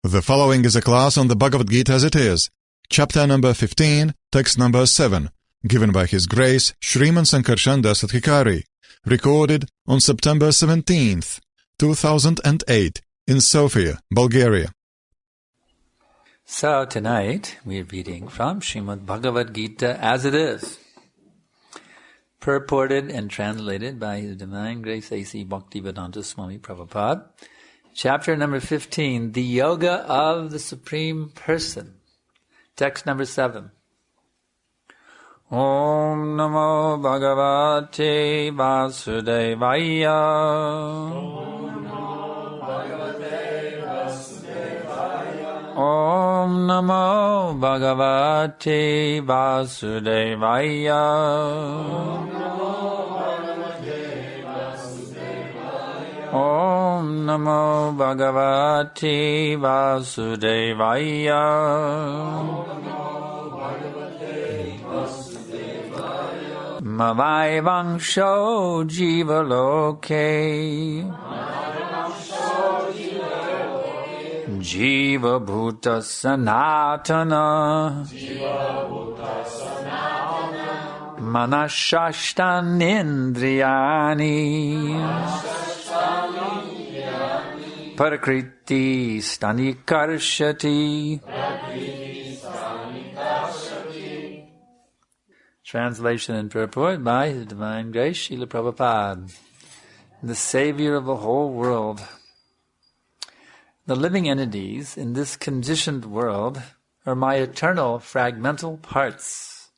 The following is a class on the Bhagavad Gita as it is, chapter number 15, text number 7, given by His Grace Sriman Sankarshan Das Adhikari, recorded on September 17th, 2008, in Sofia, Bulgaria. So tonight we're reading from Srimad Bhagavad Gita as it is, purported and translated by His Divine Grace A.C. Bhaktivedanta Swami Prabhupada. Chapter number 15, the Yoga of the Supreme Person. Text number 7. Om Namo Bhagavate Vasudevaya. Om Namo Bhagavate Vasudevaya. Om Namo Bhagavate Vasudevaya. Om Namo Bhagavate Vasudevaya. Mavai Vangsho Jiva Loke. Jiva Bhuta Sanatana. Manashashtan Indriyani. Prakriti Stanikarshati. Translation and purport by His Divine Grace Srila Prabhupada, the Savior of the whole world. The living entities in this conditioned world are my eternal fragmental parts.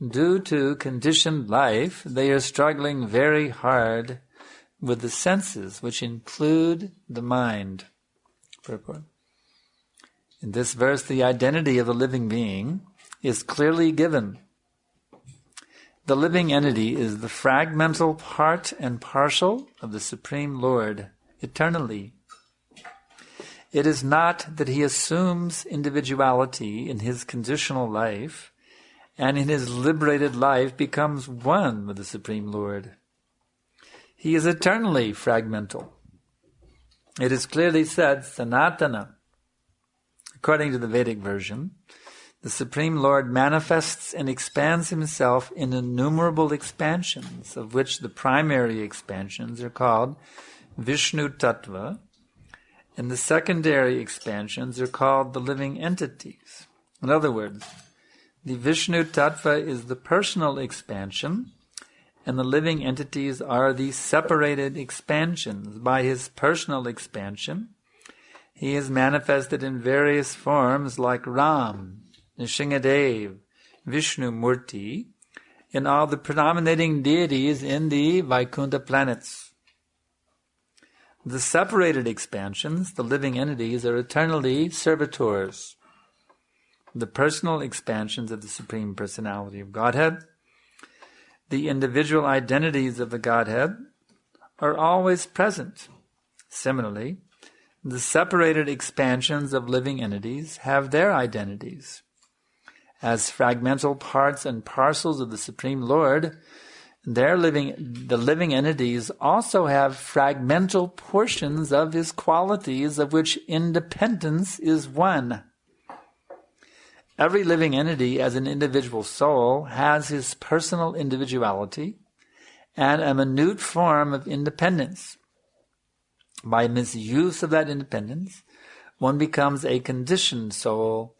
Due to conditioned life, they are struggling very hard with the senses, which include the mind. Purport. In this verse, the identity of the living being is clearly given. The living entity is the fragmental part and parcel of the Supreme Lord, eternally. It is not that he assumes individuality in his conditional life, and in his liberated life becomes one with the Supreme Lord. He is eternally fragmental. It is clearly said, Sanatana. According to the Vedic version, the Supreme Lord manifests and expands himself in innumerable expansions, of which the primary expansions are called Vishnu Tattva, and the secondary expansions are called the living entities. In other words, the Vishnu Tattva is the personal expansion, and the living entities are the separated expansions. By his personal expansion, he is manifested in various forms like Ram, Nishingadev, Vishnu Murti, and all the predominating deities in the Vaikuntha planets. The separated expansions, the living entities, are eternally servitors. The personal expansions of the Supreme Personality of Godhead, the individual identities of the Godhead, are always present. Similarly, the separated expansions of living entities have their identities. As fragmental parts and parcels of the Supreme Lord, the living entities also have fragmental portions of His qualities, of which independence is one. Every living entity as an individual soul has his personal individuality and a minute form of independence. By misuse of that independence, one becomes a conditioned soul,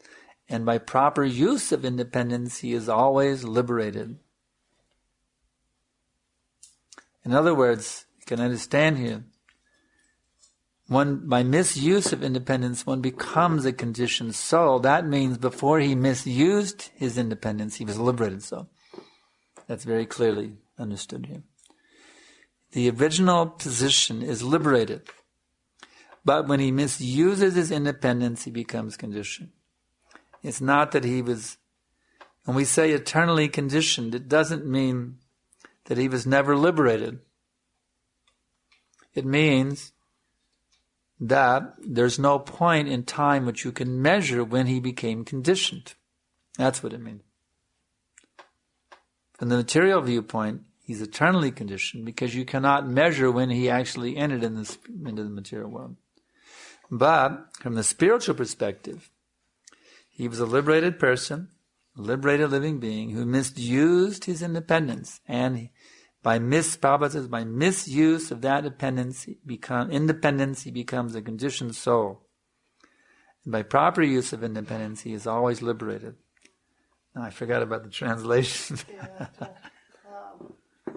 and by proper use of independence, he is always liberated. In other words, you can understand here, by misuse of independence, one becomes a conditioned soul. That means before he misused his independence, he was a liberated soul. That's very clearly understood here. The original position is liberated. But when he misuses his independence, he becomes conditioned. It's not that he was, when we say eternally conditioned, it doesn't mean that he was never liberated. It means that there's no point in time which you can measure when he became conditioned. That's what it means. From the material viewpoint, he's eternally conditioned because you cannot measure when he actually entered into the material world. But from the spiritual perspective, he was a liberated person, a liberated living being who misused his independence, and by misuse of that independence, he becomes a conditioned soul. And by proper use of independence, he is always liberated. Now, I forgot about the translation.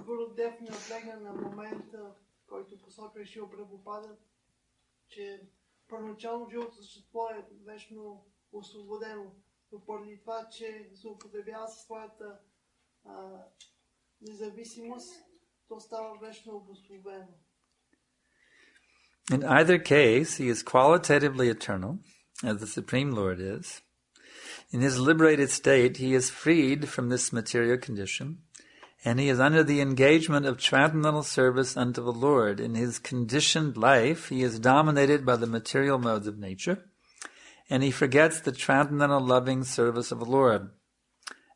Гурудев ми наблегна на момента, който посочва Шрила Прабхупада, че първоначално живото същество е вечно освободено, но поради това, че злоупотребява със своята независимост, то става вечно обусловено. In either case, he is qualitatively eternal, as the Supreme Lord is. In his liberated state, he is freed from this material condition, and he is under the engagement of transcendental service unto the Lord. In his conditioned life, he is dominated by the material modes of nature, and he forgets the transcendental loving service of the Lord.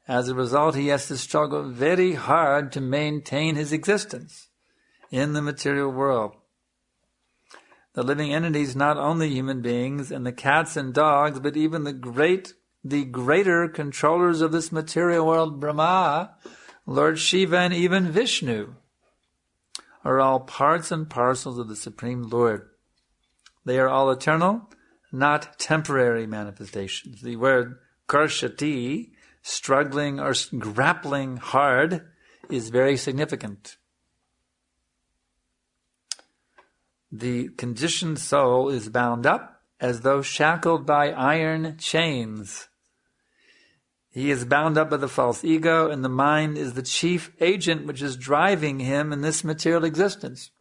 As a result, he has to struggle very hard to maintain his existence in the material world. The living entities, not only human beings and the cats and dogs, but even the greater controllers of this material world, Brahma, Lord Shiva, and even Vishnu, are all parts and parcels of the Supreme Lord. They are all eternal, not temporary manifestations. The word karshati, struggling or grappling hard, is very significant. The conditioned soul is bound up as though shackled by iron chains. He is bound up by the false ego, and the mind is the chief agent which is driving him in this material existence.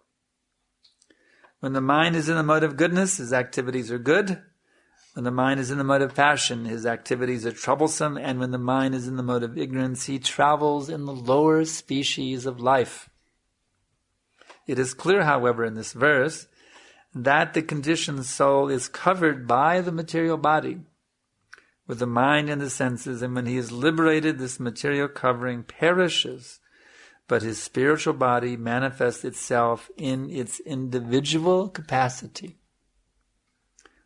When the mind is in the mode of goodness, his activities are good. When the mind is in the mode of passion, his activities are troublesome. And when the mind is in the mode of ignorance, he travels in the lower species of life. It is clear, however, in this verse, that the conditioned soul is covered by the material body, with the mind and the senses, and when he is liberated, this material covering perishes, but his spiritual body manifests itself in its individual capacity.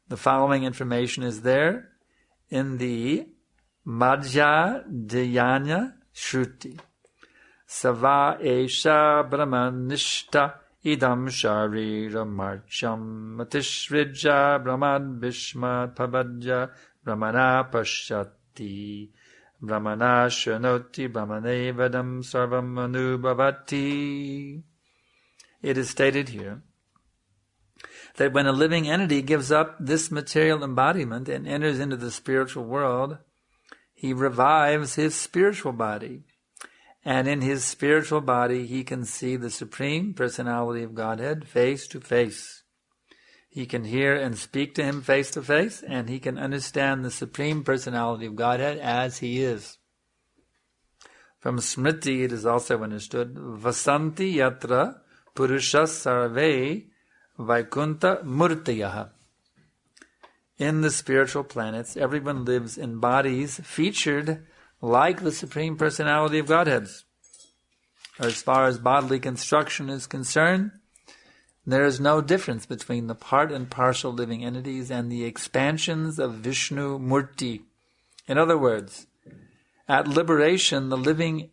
The following information is there in the Madhya Dhyana Shruti. Sava Esha Brahmanishta Idam Sharira Marcham Matishridja Brahmad Bhishmat Pabadja Brahmana Pashyati Brahmana Shanoti Brahmane Vedam Sarvam Anubhavati. It is stated here that when a living entity gives up this material embodiment and enters into the spiritual world, he revives his spiritual body. And in his spiritual body, he can see the Supreme Personality of Godhead face to face. He can hear and speak to him face to face, and he can understand the Supreme Personality of Godhead as he is. From Smriti, it is also understood, Vasanti Yatra Purusha Sarve Vaikunta Murtiyaha. In the spiritual planets, everyone lives in bodies featured like the Supreme Personality of Godheads. As far as bodily construction is concerned, there is no difference between the part and partial living entities and the expansions of Vishnu Murti. In other words, at liberation, the living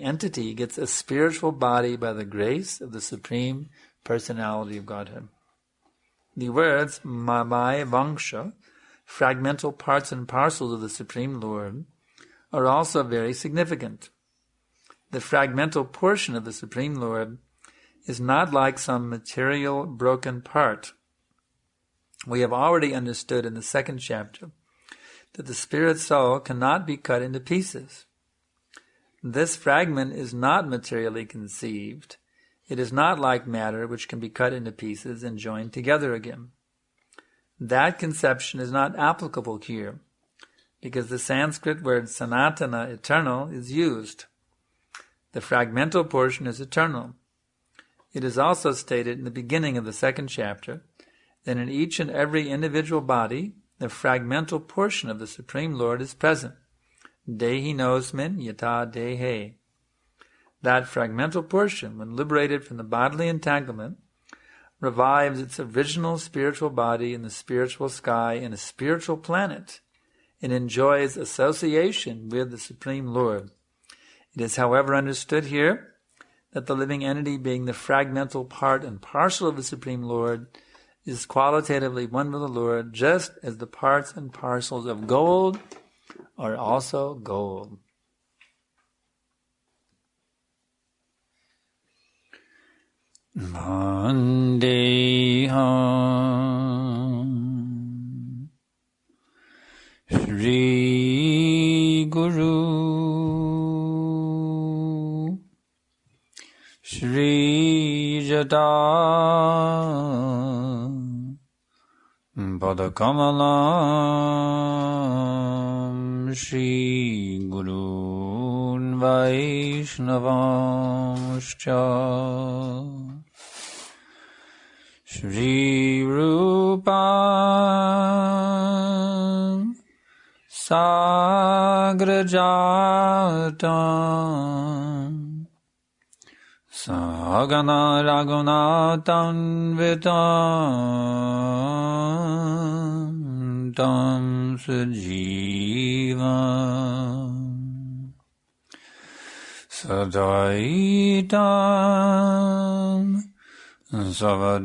entity gets a spiritual body by the grace of the Supreme Personality of Godhead. The words Mamai Vangsha, fragmental parts and parcels of the Supreme Lord, are also very significant. The fragmental portion of the Supreme Lord is not like some material broken part. We have already understood in the second chapter that the spirit soul cannot be cut into pieces. This fragment is not materially conceived. It is not like matter which can be cut into pieces and joined together again. That conception is not applicable here, because the Sanskrit word sanatana, eternal, is used. The fragmental portion is eternal. It is also stated in the beginning of the second chapter that in each and every individual body, the fragmental portion of the Supreme Lord is present. Dehi nosmin yata dehe. That fragmental portion, when liberated from the bodily entanglement, revives its original spiritual body in the spiritual sky in a spiritual planet and enjoys association with the Supreme Lord. It is, however, understood here that the living entity, being the fragmental part and parcel of the Supreme Lord, is qualitatively one with the Lord, just as the parts and parcels of gold are also gold. Vandeham Shri Guru Shri Jata Padakamalam Shri Gurun Vaishnavamscha Shri Rupam Sagrajatam Sagana Raghunathan Vitam Tam Sajivam Sadaitam Savadutam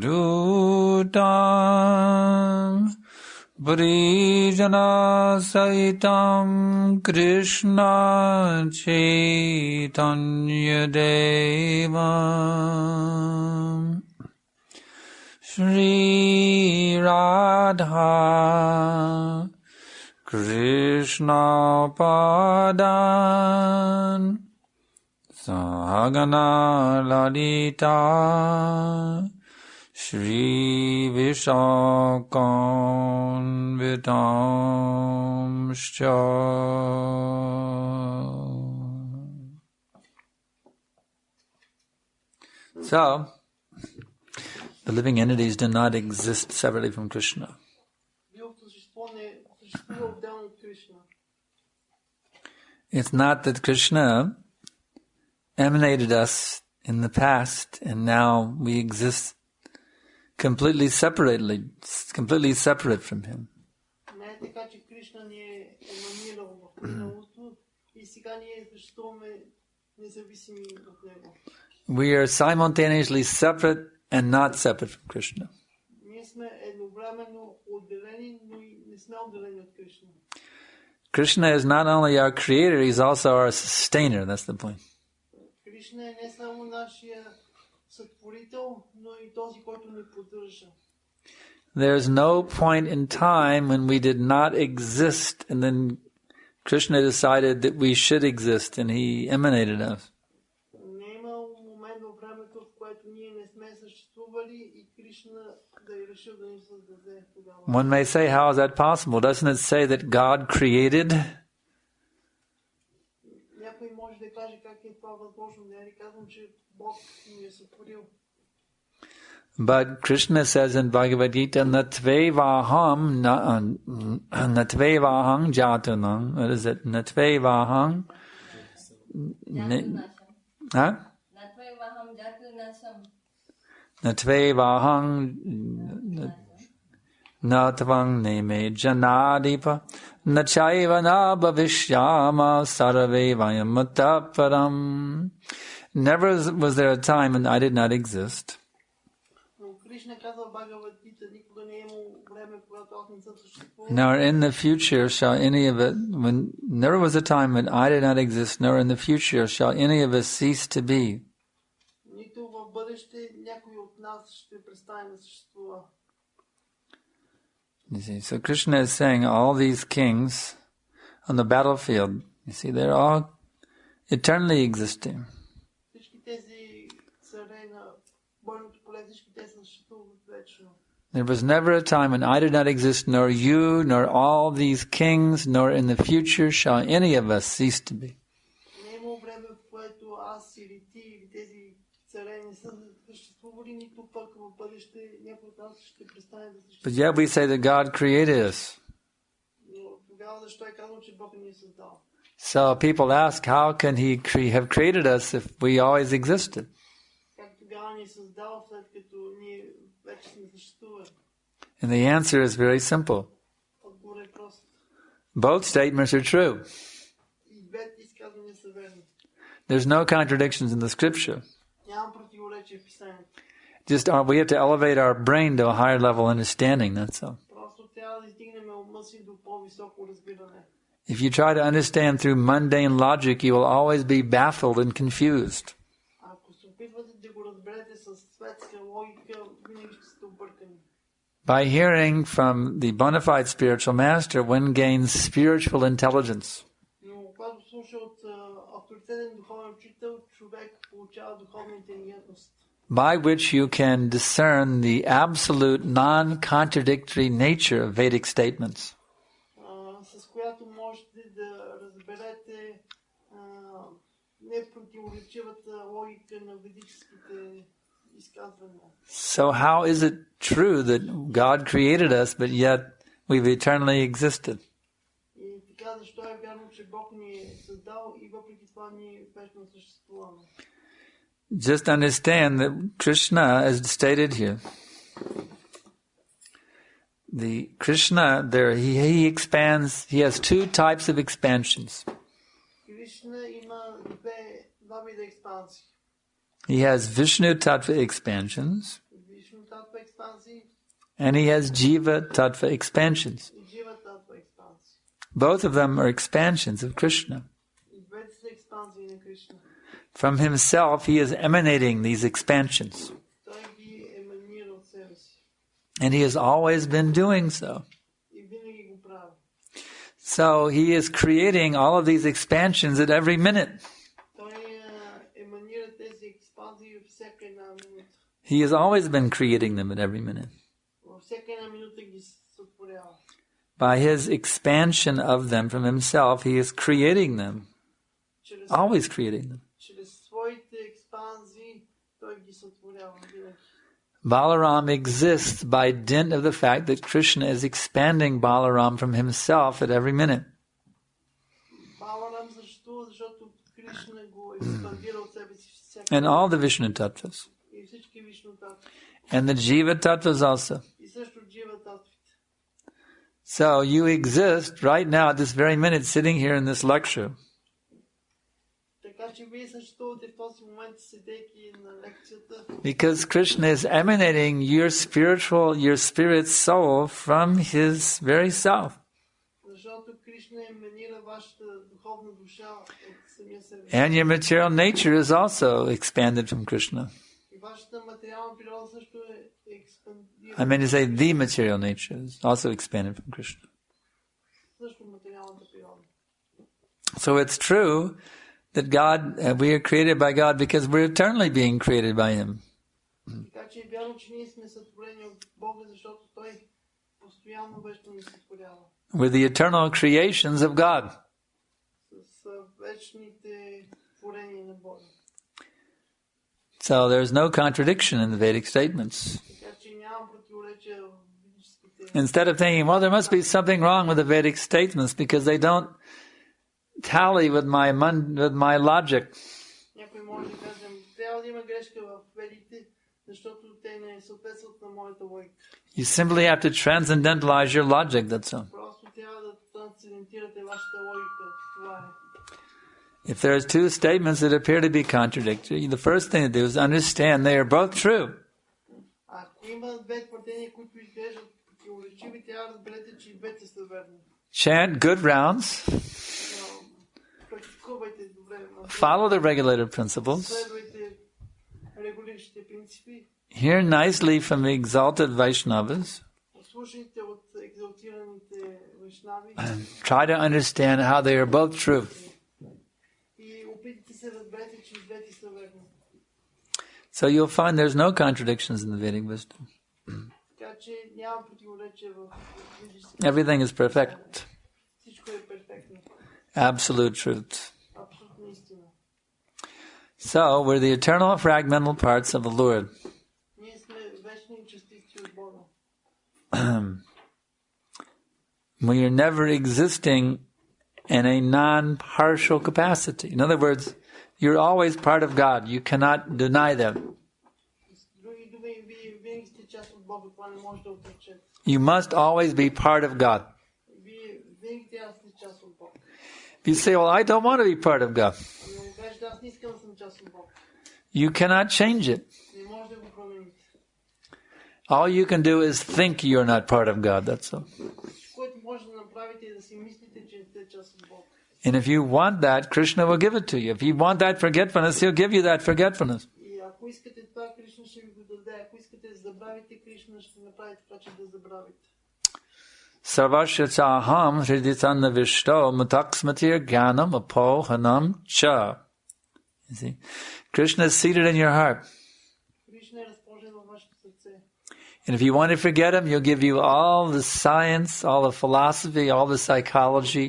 Brijana Saitam Krishna Chaitanya Devam Shri Radha Krishna Padan Sagana Ladita Shri Vishakam Vitamscha. So, the living entities do not exist separately from Krishna. It's not that Krishna emanated us in the past and now we exist completely separate from him. We are simultaneously separate and not separate from Krishna. Krishna is not only our creator, he's also our sustainer. That's the point. There's no point in time when we did not exist and then Krishna decided that we should exist and he emanated us. One may say, how is that possible? Doesn't it say that God created? But Krishna says in Bhagavad Gita, Natvevaham jatunam. What is it? Natvevaham. Huh? Natvevaham natvang neme janadipa nachaiva na bhavishyama sarave vayamataparam. Never was there a time when I did not exist. Nor in the future shall any of it, never was a time when I did not exist, nor in the future shall any of us cease to be. You see, so Krishna is saying all these kings on the battlefield, you see, they're all eternally existing. There was never a time when I did not exist, nor you, nor all these kings, nor in the future shall any of us cease to be. But yet we say that God created us. So people ask, how can He have created us if we always existed? And the answer is very simple. Отговорът е прост. Both statements are true. И двете изказвания са верни. There's no contradictions in the scripture. Няма противоречие в писанието. Just we have to elevate our brain to a higher level understanding, that's all. Просто трябва да издигнем ума си до по-високо разбиране. If you try to understand through mundane logic, you will always be baffled and confused. Ако се опитвате да го разберете с светска логика, винаги ще сте объркани. By hearing from the bona fide spiritual master, one gains spiritual intelligence. Но когато слуша от авторитетен духовен учител, човек получава духовна интелигентност, By which you can discern the absolute non-contradictory nature of Vedic statements. с която можете да разберете непротиворечивата логика на ведическите изказвания. So how is it true that God created us, but yet we've eternally existed? И така, защо е вярно, че Бог ни е създал и въпреки това ние вечно съществуваме? Just understand that Krishna, as stated here, the Krishna there, he expands, he has two types of expansions. Кришна има два вида експансии. He has Vishnu Tattva expansions, Вишну татва експансии and he has Jiva Tattva expansions. и Джива татва експансии. Both of them are expansions of Krishna. И двете са експансии на Кришна. From himself, he is emanating these expansions. Той ги еманира от себе си. And he has always been doing so. И винаги го прави. So he is creating all of these expansions at every minute. Той еманира тези експансии във всяка една минута. He has always been creating them at every minute. Във всяка една минута ги сътворява. By his expansion of them from himself, he is creating them. Always creating them. Чрез своите експанзии той ги сътворява винаги. Balaram exists by dint of the fact that Krishna is expanding Balaram from himself at every minute. Баларам съществува, защото Кришна го експандира от себе си всяка. And all the Vishnu tattvas. И всички Вишну татви. And the Jiva tattvas also. И също Джива татвите. So you exist right now at this very minute sitting here in this lecture. Така че вие съществувате в този момент, седейки на лекцията. Because Krishna is emanating your spirit soul from his very self. Защото Кришна еманира вашата духовна душа от самия себе си. And your material nature is also expanded from Krishna. И вашата материална природа също е експандирана. I mean to say the material nature is also expanded from Krishna. Също материалната природа. So it's true that God, we are created by God because we're eternally being created by Him. Така че е вярно, че ние сме сътворени от Бога, защото Той постоянно вечно ни сътворява. We're the eternal creations of God. С вечните творения на Бога. So there's no contradiction in the Vedic statements. Така че няма противоречие в ведическите. Instead of thinking, well, there must be something wrong with the Vedic statements because they don't tally with my logic. Някой може да кажем, трябва да има грешка в ведите, защото те не съответстват на моята логика. You simply have to transcendentalize your logic, that's all. Просто трябва да трансцендентирате вашата логика. Това е. If there's two statements that appear to be contradictory, the first thing to do is understand they are both true. Ако има две твърдения, които изглеждат противоречиви, трябва да разберете, че и двете са верни. Chant good rounds. Практикувайте добре. Follow the regulator principles. Следвайте регулиращите принципи. Hear nicely from the exalted Vaishnavas. Слушайте от екзалтираните вайшнави. Try to understand how they are both true. И опитайте се да разберете, че и двете са верни. So you'll find there's no contradictions in the Vedic wisdom. Така че няма противоречие в ведическите. Everything is perfect. Всичко е перфектно. Absolute truth. Абсолютна истина. So we're the eternal fragmental parts of the Lord. Ние сме вечни частици от Бога. We are never existing in a non-partial capacity. In other words, you're always part of God. You cannot deny them. С други думи, вие винаги сте част от Бога, това не може да отречете. You must always be part of God. Вие винаги трябва да сте част от Бог. If you say, well, I don't want to be part of God, Ами му кажете, аз не искам да съм част от Бог. you cannot change it. Не може да го промените. All you can do is think you're not part of God, that's all. Което може да направите е да си мислите, че не сте част от Бог. And if you want that, Krishna will give it to you. If you want that forgetfulness, he'll give you that forgetfulness. И ако искате това, Кришна ще ви го даде. Ако искате да забравите, Кришна ще направи така, че да забравите. Sarvasya chaham hriditanna vishto mataksmatir gyanam apohanam cha. You see? Krishna is seated in your heart. Кришна е разположен във вашето сърце. And if you want to forget him, he'll give you all the science, all the philosophy, all the psychology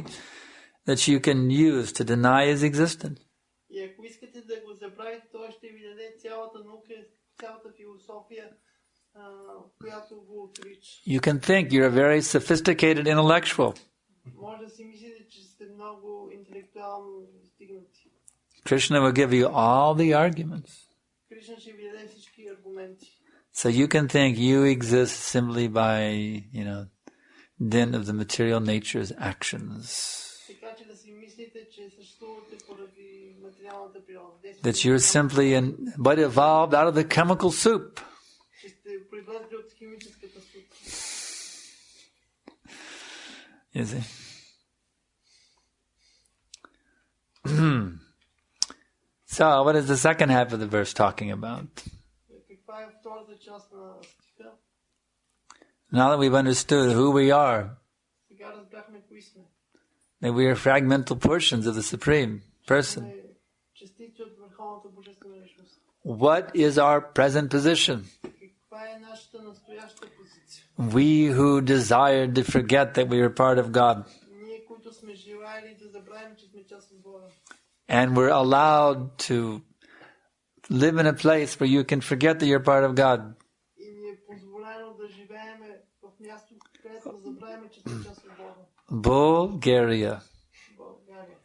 that you can use to deny his existence. И ако искате да го забравите, той ще ви даде цялата наука, цялата философия, която го отрича. You can think you're a very sophisticated intellectual. Може да си мислите, че сте много интелектуално стигнати. Krishna will give you all the arguments. Кришна ще ви даде всички аргументи. So you can think you exist simply by, dint of the material nature's actions. Така че да си мислите, че съществувате поради материалната природа. That you're simply but evolved out of the chemical soup. Че сте произлезли от химическата супа. You see? So, what is the second half of the verse talking about? Каква е втората част на стиха? Now that we've understood who we are, Сега разбрахме кои сме. that we are fragmental portions of the Supreme Person, Частици от върховната божествена личност. what is our present position? Каква е нашата настояща позиция? We who desired to forget that we are part of God, Ние, които сме желали да забравим, че сме част от Бога. and we're allowed to live in a place where you can forget that you're part of God. И ни е позволено да живеем в място, където да забравим, че сме част от Бога. Bulgaria. България.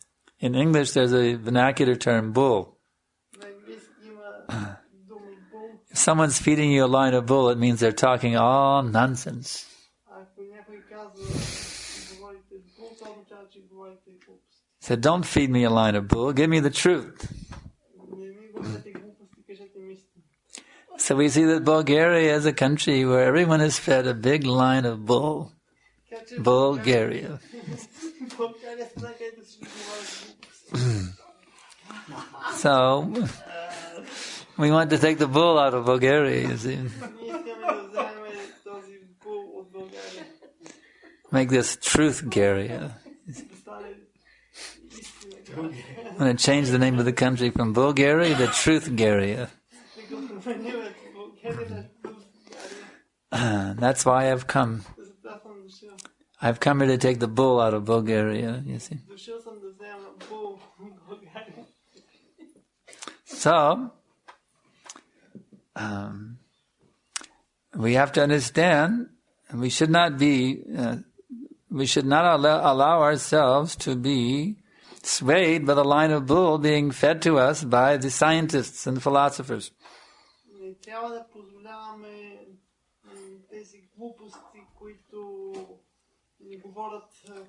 In English, there's a vernacular term, bull. На английски има дума бул. If someone's feeding you a line of bull, it means they're talking all nonsense. Ако някой казва, че говорите бул, това означава, че говорите глупости. So don't feed me a line of bull, give me the truth. Не ми говорите глупости, кажете ми истина. So we see that Bulgaria is a country where everyone is fed a big line of bull. Така че Bulgaria. България е страна, където си говорите глупости. So we want to take the bull out of Bulgaria, you see. Ние искаме да вземем този бул от България. Make this truth-garia. Да стане истина. I'm going to change the name of the country from Bulgaria to Truth-garia. Да го променим от България на България. That's why I've come. Затова съм дошъл. I've come here to take the bull out of Bulgaria, you see. Дошъл съм да взема бул от България. So, we have to understand we should not allow ourselves to be swayed by the line of bull being fed to us by the scientists and philosophers. Не трябва да позволяваме тези глупости, които ни говорят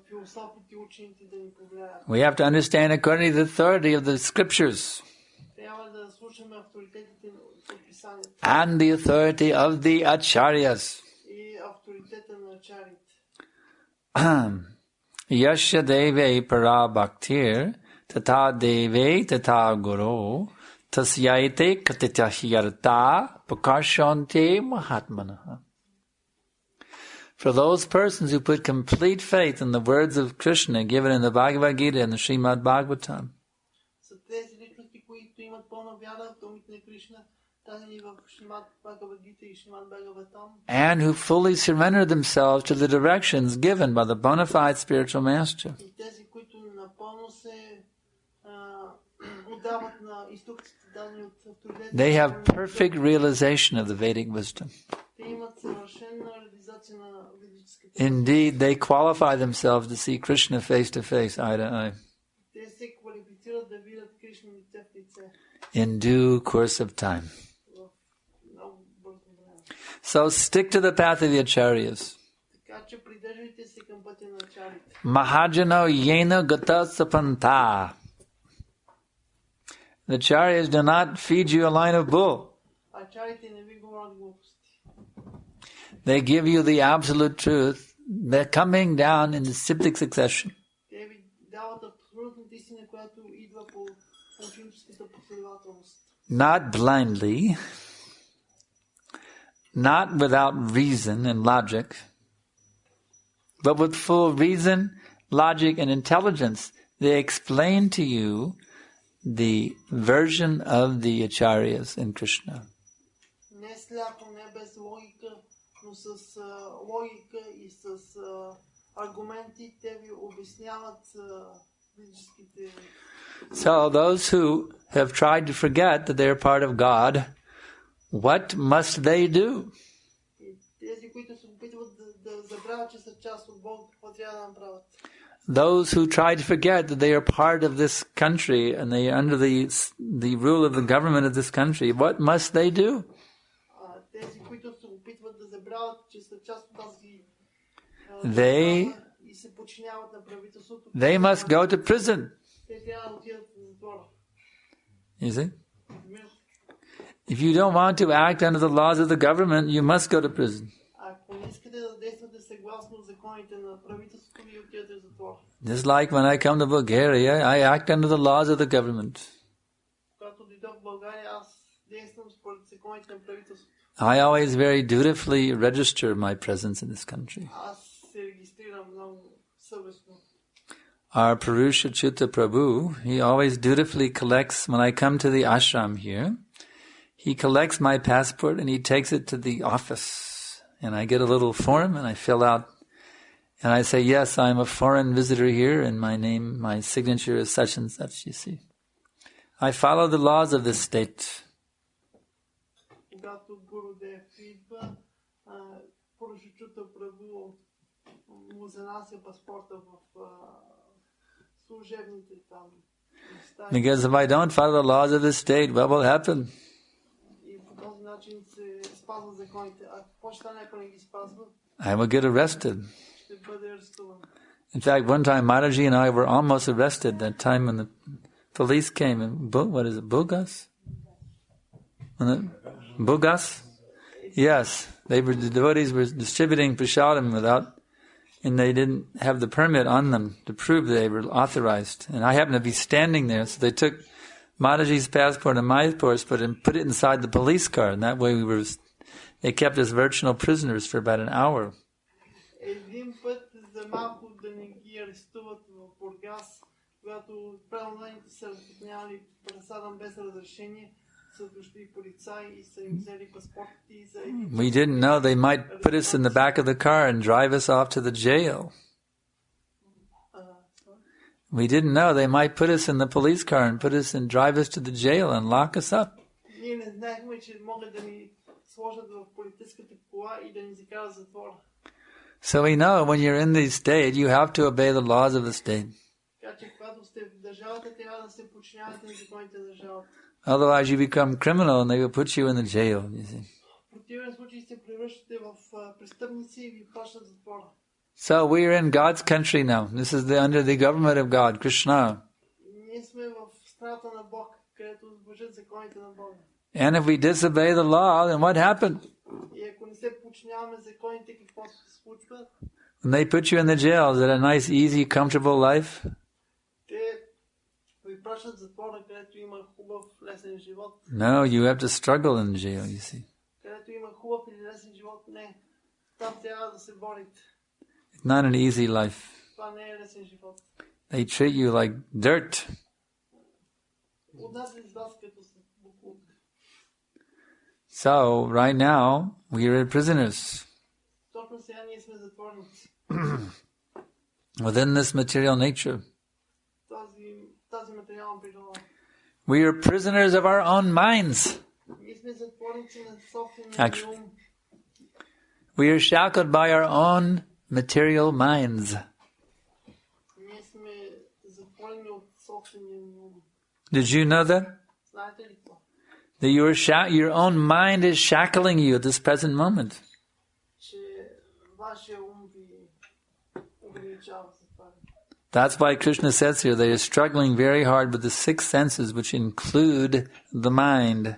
философите и учените, да ни повлияят. We have to understand according to the authority of the scriptures Трябва да слушаме авторитетите от писанието and the authority of the acharyas. и авторитета на ачарите. Yasya deve para bhaktir tata deve tata guru tasyaite katitahyarta prakashante mahatmanaha. For those persons who put complete faith in the words of Krishna given in the Bhagavad Gita and the Srimad Bhagavatam, За тези личности, които имат пълна вяра в думите на Кришна, дадени в Шримад Бхагавад Гита и Шримад Бхагаватам, and who fully surrender themselves to the directions given by the bona fide spiritual master, и тези, които напълно се отдават на инструкциите, дадени от авторитета, they have perfect realization of the Vedic wisdom. те имат съвършена реализация на ведическата. Indeed, they qualify themselves to see Krishna face to face, eye to eye, Те се квалифицират да видят Кришна лице в лице in due course of time. в много бързо време. So stick to the path of the acharyas. Така че придържайте се към пътя на ачарите. Mahajano yena gata sapanta. The acharyas do not feed you a line of bull. Ачарите не ви говорят глупости. They give you the absolute truth. They're coming down in the cyclic succession. Те ви дават абсолютната истина, която идва по ученическата последователност. Not blindly, not without reason and logic, but with full reason, logic, and intelligence. They explain to you the version of the acharyas in Krishna. Не сляпо, не без логика, но с логика и с аргументи те ви обясняват физическите. So those who have tried to forget that they are part of God, what must they do? Тези, които се опитват да забравят, че са част от Бог, какво трябва да направят? Those who try to forget that they are part of this country and they are under the rule of the government of this country, what must they do? Тези, които се опитват да забравят, че са част от тази и се подчиняват на правителството, they must go to prison. Те трябва да отидат в затвора. You see? If you don't want to act under the laws of the government, you must go to prison. Ако не искате да действате съгласно законите на правителството, ви отидете в затвора. Just like when I come to Bulgaria, I act under the laws of the government. Когато дойдох в България, аз действам според законите на правителството. I always very dutifully register my presence in this country. Аз се регистрирам много съвестно. Our Purusha Chitta Prabhu, he always dutifully collects, when I come to the ashram here, he collects my passport and he takes it to the office. And I get a little form and I fill out, and I say, yes, I'm a foreign visitor here and my name, my signature is such and such, you see. I follow the laws of this state. Когато Гурудев идва, Пуруша Чита Прабhu му занася паспорта в служебните там. Because if I don't follow the laws of the state, what will happen? И по този начин се спазва законите. А какво ще стане, ако не ги спазва? I will get arrested. Ще бъде арестуван. In fact, one time Mataji and I were almost arrested that time when the police came in, what is it, Bulgas? Bulgas? Yes. The devotees were distributing prasadam and they didn't have the permit on them to prove they were authorized. And I happened to be standing there, so they took Mataji's passport and my passport and put it inside the police car. And that way they kept us virtual prisoners for about an hour. Един път за малко да не ги арестуват в Бургас, когато правилните са разпитнявали пресадам без разрешение, са дошли полицаи и са им взели паспортите за един. We didn't know they might put us in the back of the car and drive us off to the jail. We didn't know they might put us in the police car and put us and drive us to the jail and lock us up. Ние не знаехме, че могат да ни сложат в полицейската кола и да ни закарат в затвора. So we know when you're in the state, you have to obey the laws of the state. Otherwise you become criminal and they will put you in the jail, you see. So we are in God's country now. This is under the government of God, Krishna. And if we disobey the law, then what happened? When they put you in the jail, is it a nice, easy, comfortable life? No, you have to struggle in jail, you see. It's not an easy life. They treat you like dirt. So, right now, we are prisoners. Within this material nature. We are prisoners of our own minds. Actually, we are shackled by our own material minds. Did you know that? That your own mind is shackling you at this present moment. That's why Krishna says here they are struggling very hard with the six senses which include the mind.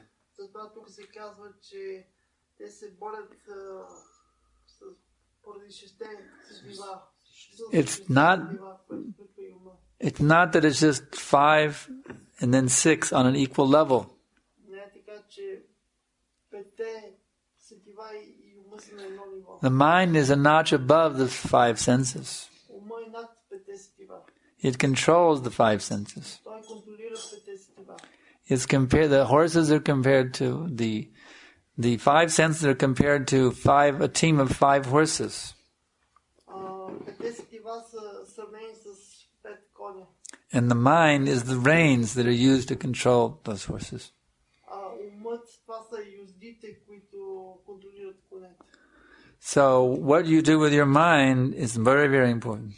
It's not that it's just 5 and then 6 on an equal level. The mind is a notch above the 5 senses. It controls the 5 senses. It's compared. The horses are compared to the 5 senses are compared to a team of 5 horses. And the mind is the reins that are used to control those horses. So what you do with your mind is very, very important.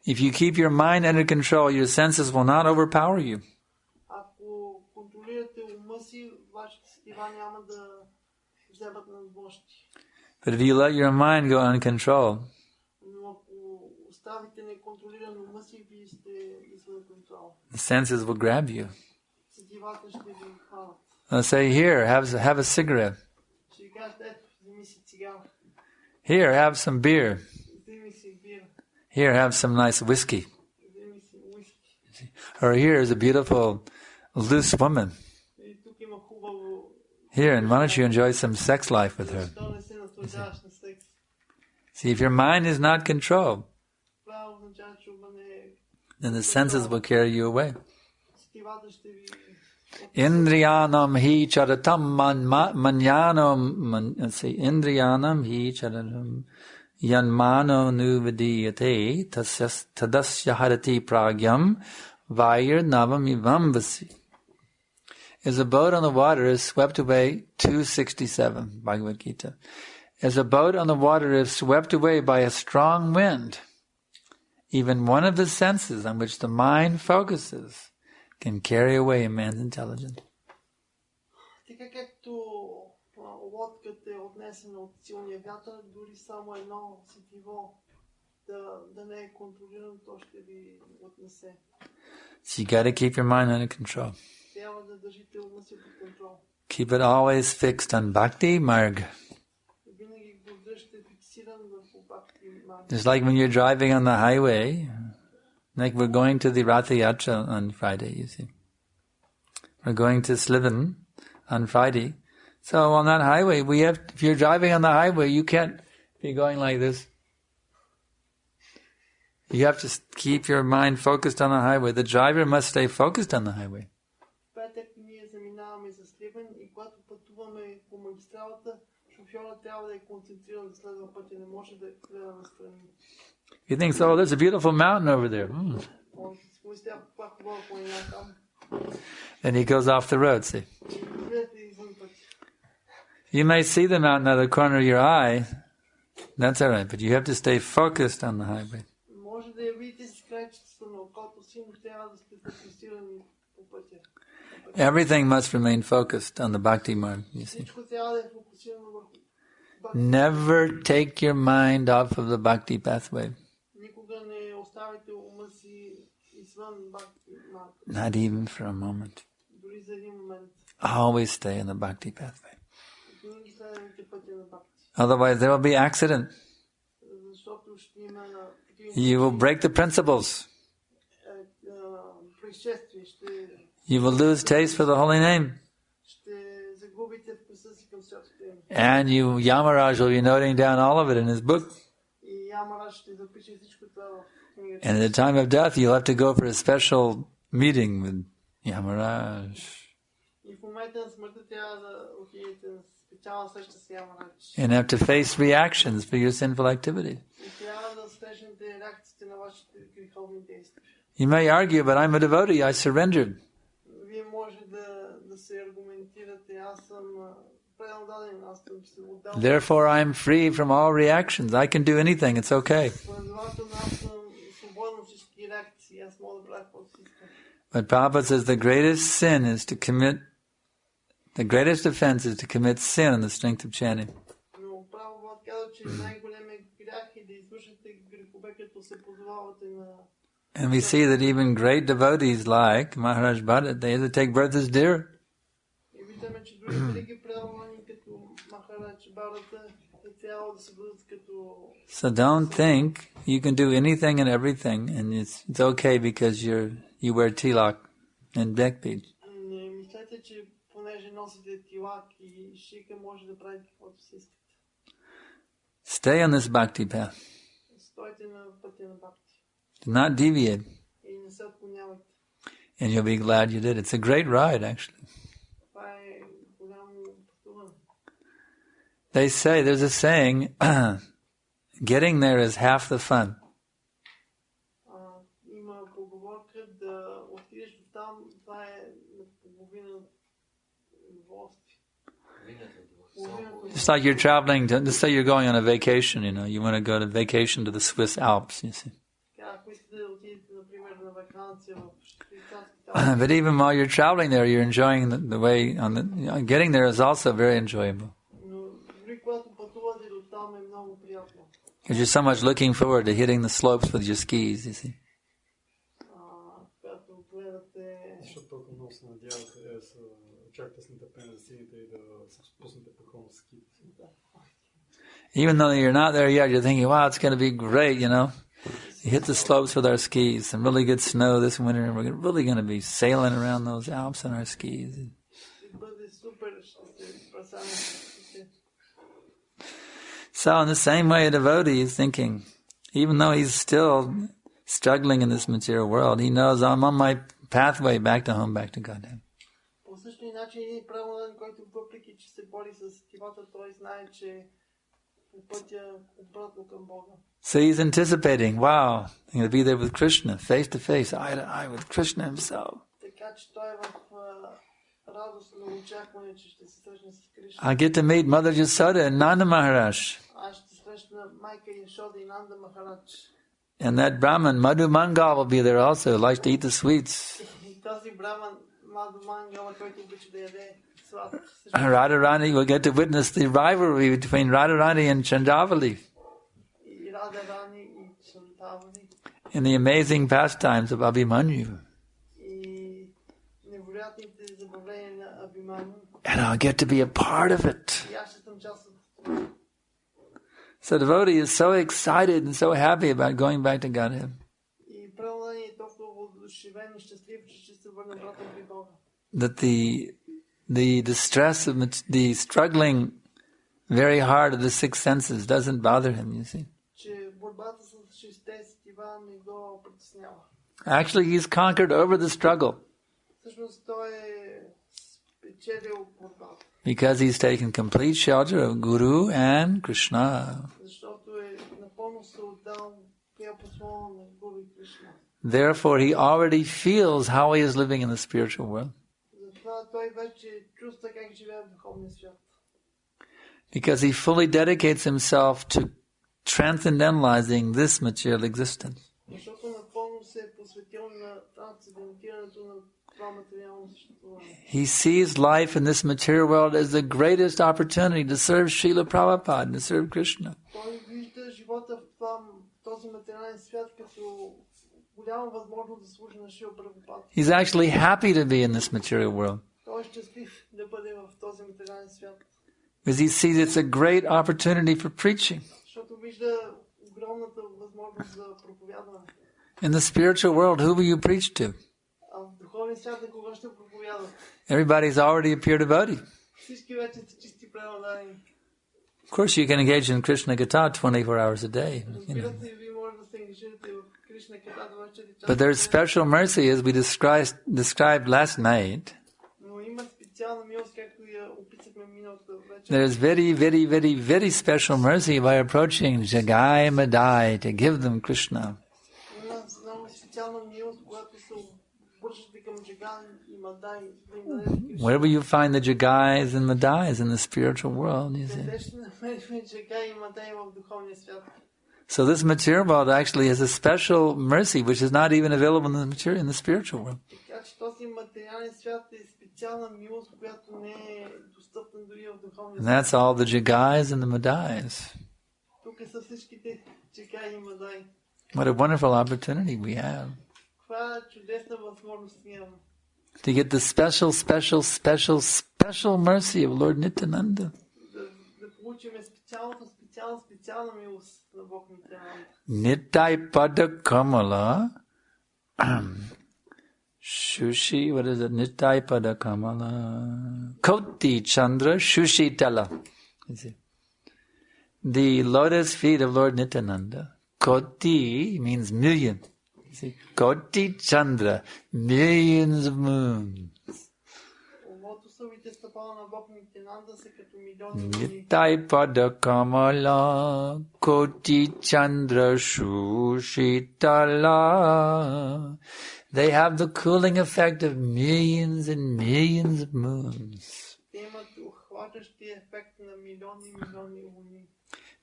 If you keep your mind under control, your senses will not overpower you. But if you let your mind go uncontrolled, the senses will grab you. They'll say, here, have a cigarette. Here, have some beer. Here, have some nice whiskey. Or here is a beautiful, loose woman. Here, and why don't you enjoy some sex life with her? See, if your mind is not controlled, then the senses will carry you away. Indriyanam hi charatam manyanam. Let's see. Indriyanam hi charatam yanmano nuvidiyate tadasya harati pragyam vair navam ivam vasi. As a boat on the water is swept away, 267, Bhagavad Gita. As a boat on the water is swept away by a strong wind, even one of the senses on which the mind focuses can carry away a man's intelligence. So you got to keep your mind under control. Keep it always fixed on Bhakti Marg. Just like when you're driving on the highway, like we're going to the Ratha Yatra on Friday, you see. We're going to Sliven on Friday. So on that highway, if you're driving on the highway, you can't be going like this. You have to keep your mind focused on the highway. The driver must stay focused on the highway. He thinks, oh, there's a beautiful mountain over there. Then he goes off the road, see. You may see the mountain out of the corner of your eye. That's all right, but you have to stay focused on the highway. Everything must remain focused on the Bhakti Marg, you see. Never take your mind off of the Bhakti pathway. Not even for a moment. Always stay in the Bhakti pathway. Otherwise there will be accident. You will break the principles. You will lose taste for the holy name. And Yamaraj will be noting down all of it in his book. And at the time of death, you'll have to go for a special meeting with Yamaraj. And have to face reactions for your sinful activity. You may argue, but I'm a devotee, I surrendered. Therefore I am free from all reactions. I can do anything, it's okay. But Prabhupada says the greatest offense is to commit sin in the strength of chanting. Но Прабхупад казва, че най-големият грях е да извършите грехове, като се позовавате на... And we see that even great devotees like Maharaj Bharat, they had to take birth as deer. И виждаме, че други велики преданни, като Махарадж Бхарата, е трябвало да се бъдат като... So don't think you can do anything and everything, and it's okay because you wear tilak and backbeat. Не мислете, че понеже носите тилак и шика, може да правите каквото си искате. Stay on this bhakti path. Стойте на пътя на бхакти. Do not deviate. И не се отклонявайте. And you'll be glad you did. It's a great ride, actually. Това е голямо пътуване. They say, there's a saying, getting there is half the fun. Има поговорка да отидеш до там, това е половина удоволствие. Just like you're traveling, just say you're going on a vacation, you want to go to vacation to the Swiss Alps, you see. But even while you're traveling there, you're enjoying the way, getting there is also very enjoyable. Because you're so much looking forward to hitting the slopes with your skis, you see. Even though you're not there yet, you're thinking, wow, it's going to be great, You hit the slopes with our skis, some really good snow this winter, and we're really going to be sailing around those Alps on our skis. So in the same way, a devotee is thinking, even though he's still struggling in this material world, he knows I'm on my pathway back to home, back to Godhead. So he's anticipating, wow, I'm going to be there with Krishna, face to face, eye to eye with Krishna himself. I get to meet Mother Yasoda and Nanda Maharaj. And that Brahman, Madhu Mangal, will be there also, likes to eat the sweets. Radharani will get to witness the rivalry between Radharani and Chandravali in the amazing pastimes of Abhimanyu. And I'll get to be a part of it. So the devotee is so excited and so happy about going back to Godhead. That the distress of the struggling very hard of the six senses doesn't bother him, you see. Actually, he's conquered over the struggle. Because he's taken complete shelter of Guru and Krishna. Therefore, he already feels how he is living in the spiritual world. Because he fully dedicates himself to transcendentalizing this material existence. He sees life in this material world as the greatest opportunity to serve Srila Prabhupada and to serve Krishna. He's actually happy to be in this material world. Because he sees it's a great opportunity for preaching. In the spiritual world, who will you preach to? Everybody's already a pure devotee. Of course, you can engage in Krishna Katha 24 hours a day. But there's special mercy, as we described last night. There's very, very, very, very special mercy by approaching Jagai Madai to give them Krishna. Where will you find the Jagais and Madais in the spiritual world? You see? So this material world actually has a special mercy which is not even available in the spiritual world. Така че този материален свят е специална милост, която не е достъпна дори в духовния And that's all the jagais and the madais. Тук са всичките джагаи и мадай. What a wonderful opportunity we have. Каква чудесна възможност имаме. To get the special mercy of Lord Nityananda. Да получим специална милост на Бог Нитянанда. Nittai Pada Kamala Shushi, what is it? Nittai Pada Kamala Koti Chandra Shushitala. The lotus feet of Lord Nityananda. Koti means million. Koti Chandra, millions of moons. Nittai Pada Kamala Koti Chandra Shushitala. They have the cooling effect of millions and millions of moons.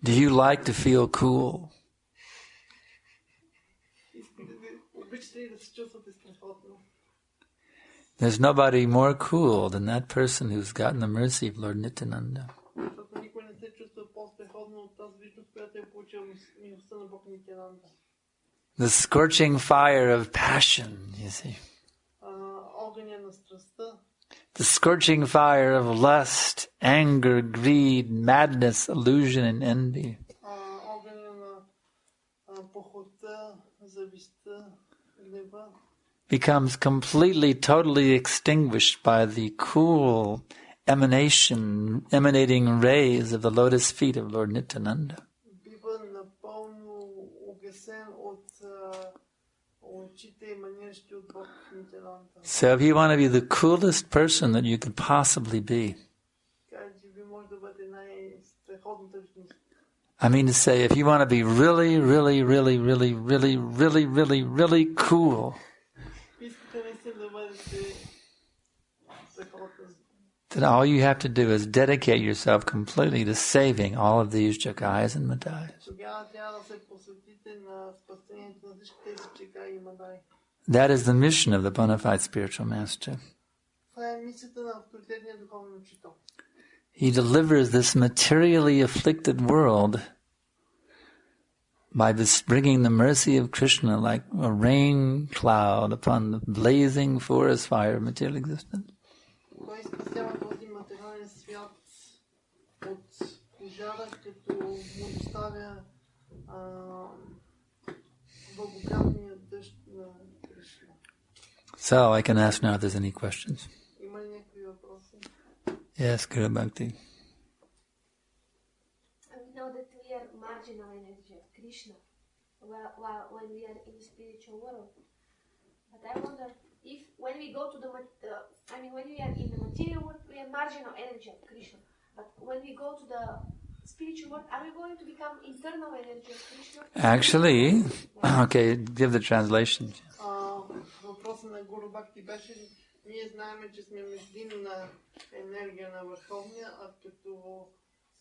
Do you like to feel cool? There's nobody more cool than that person who's gotten the mercy of Lord Nityananda. The scorching fire of passion, you see. The scorching fire of lust, anger, greed, madness, illusion, and envy. Becomes completely, totally extinguished by the cool emanating rays of the lotus feet of Lord Nityananda. So if you want to be the coolest person that you could possibly be, I mean to say, if you want to be really, really, really, really, really, really, really, really cool, then all you have to do is dedicate yourself completely to saving all of these jagais and madais. That is the mission of the bona fide spiritual master. He delivers this materially afflicted world by bringing the mercy of Krishna like a rain cloud upon the blazing forest fire of material existence. So I can ask now if there's any questions. Yes, Guru Bhakti. We know that we are marginal energy of Krishna while when we are in the spiritual world. But I wonder if when we go to when we are in the material world, we are marginal energy of Krishna. But when we go to the spiritual world, are we going to become internal energy of Krishna? Actually, okay, give the translation. Въпросът на Гуру Бхакти беше, ние знаем, че сме междинна енергия на Върховния, а като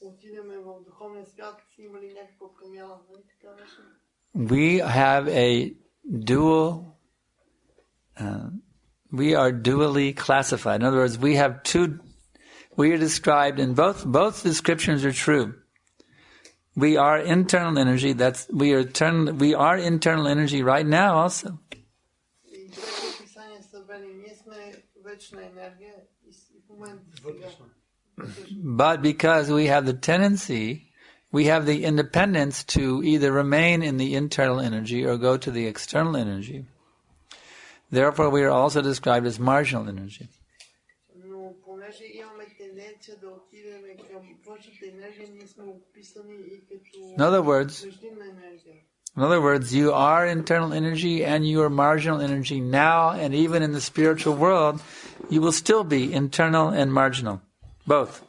отидеме в духовния свят, има ли някаква промяна? Така беше? We have a dual, we are dually classified. In other words, we have we are described in both descriptions are true. We are internal energy, we are internal energy right now also. But because we have the tendency, we have the independence to either remain in the internal energy or go to the external energy. Therefore, we are also described as marginal energy. In other words, you are internal energy and you are marginal energy now, and even in the spiritual world, you will still be internal and marginal. Both.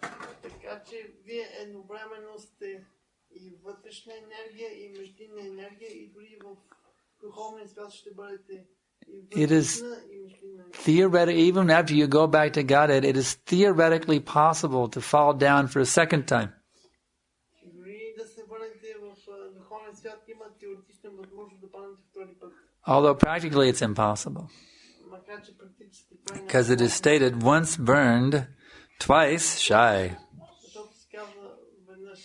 It is theoretically, even after you go back to Godhead, it is theoretically possible to fall down for a second time. вие в духовния свят има теоретична възможност да паднете втори път. Although practically it's impossible. Макар че практически това е Because it is stated, once burned, twice shy. защото се казва веднъж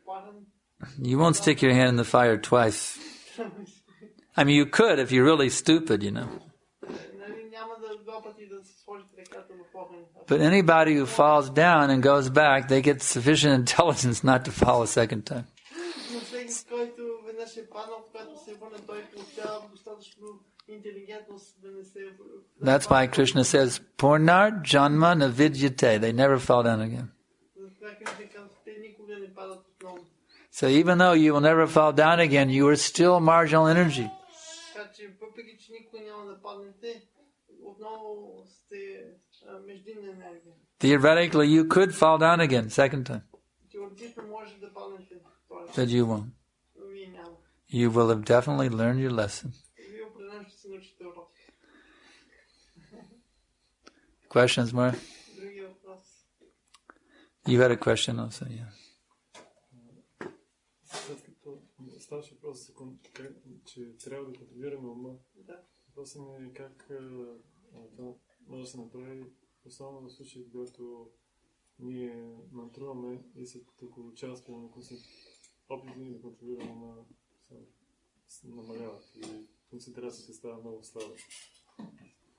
опален. You won't stick your hand in the fire twice. I mean, you could if you're really stupid, you know. Нали, няма да два пъти да се сложите ръката в огън. But anybody who falls down and goes back, they get sufficient intelligence not to fall a second time. Но всеки, който веднъж е паднал, когато се върне, той получава достатъчно интелигентност да не се... That's why Krishna says, Purnar Janma Navidyate. They never fall down again. Затова Кришна казва, те никога не падат отново. So even though you will never fall down again, you are still marginal energy. Така че въпреки, че никога няма да паднете, отново сте междинна енергия. Theoretically, you could fall down again, second time. Теоретично може да паднете втори път, But you won't. но вие няма. You will have definitely learned your lesson. Вие определено ще се научите уроки. Questions more? Други въпроси? You had a question also, yeah. След като ставаше въпрос, че трябва да контролираме ума, Да. въпросът ми е как това може да се направи, особено в случаи, когато ние мантруваме и се тук участваме, ако се опитни да контролираме ума, намаляват и концентрацията става много слаба.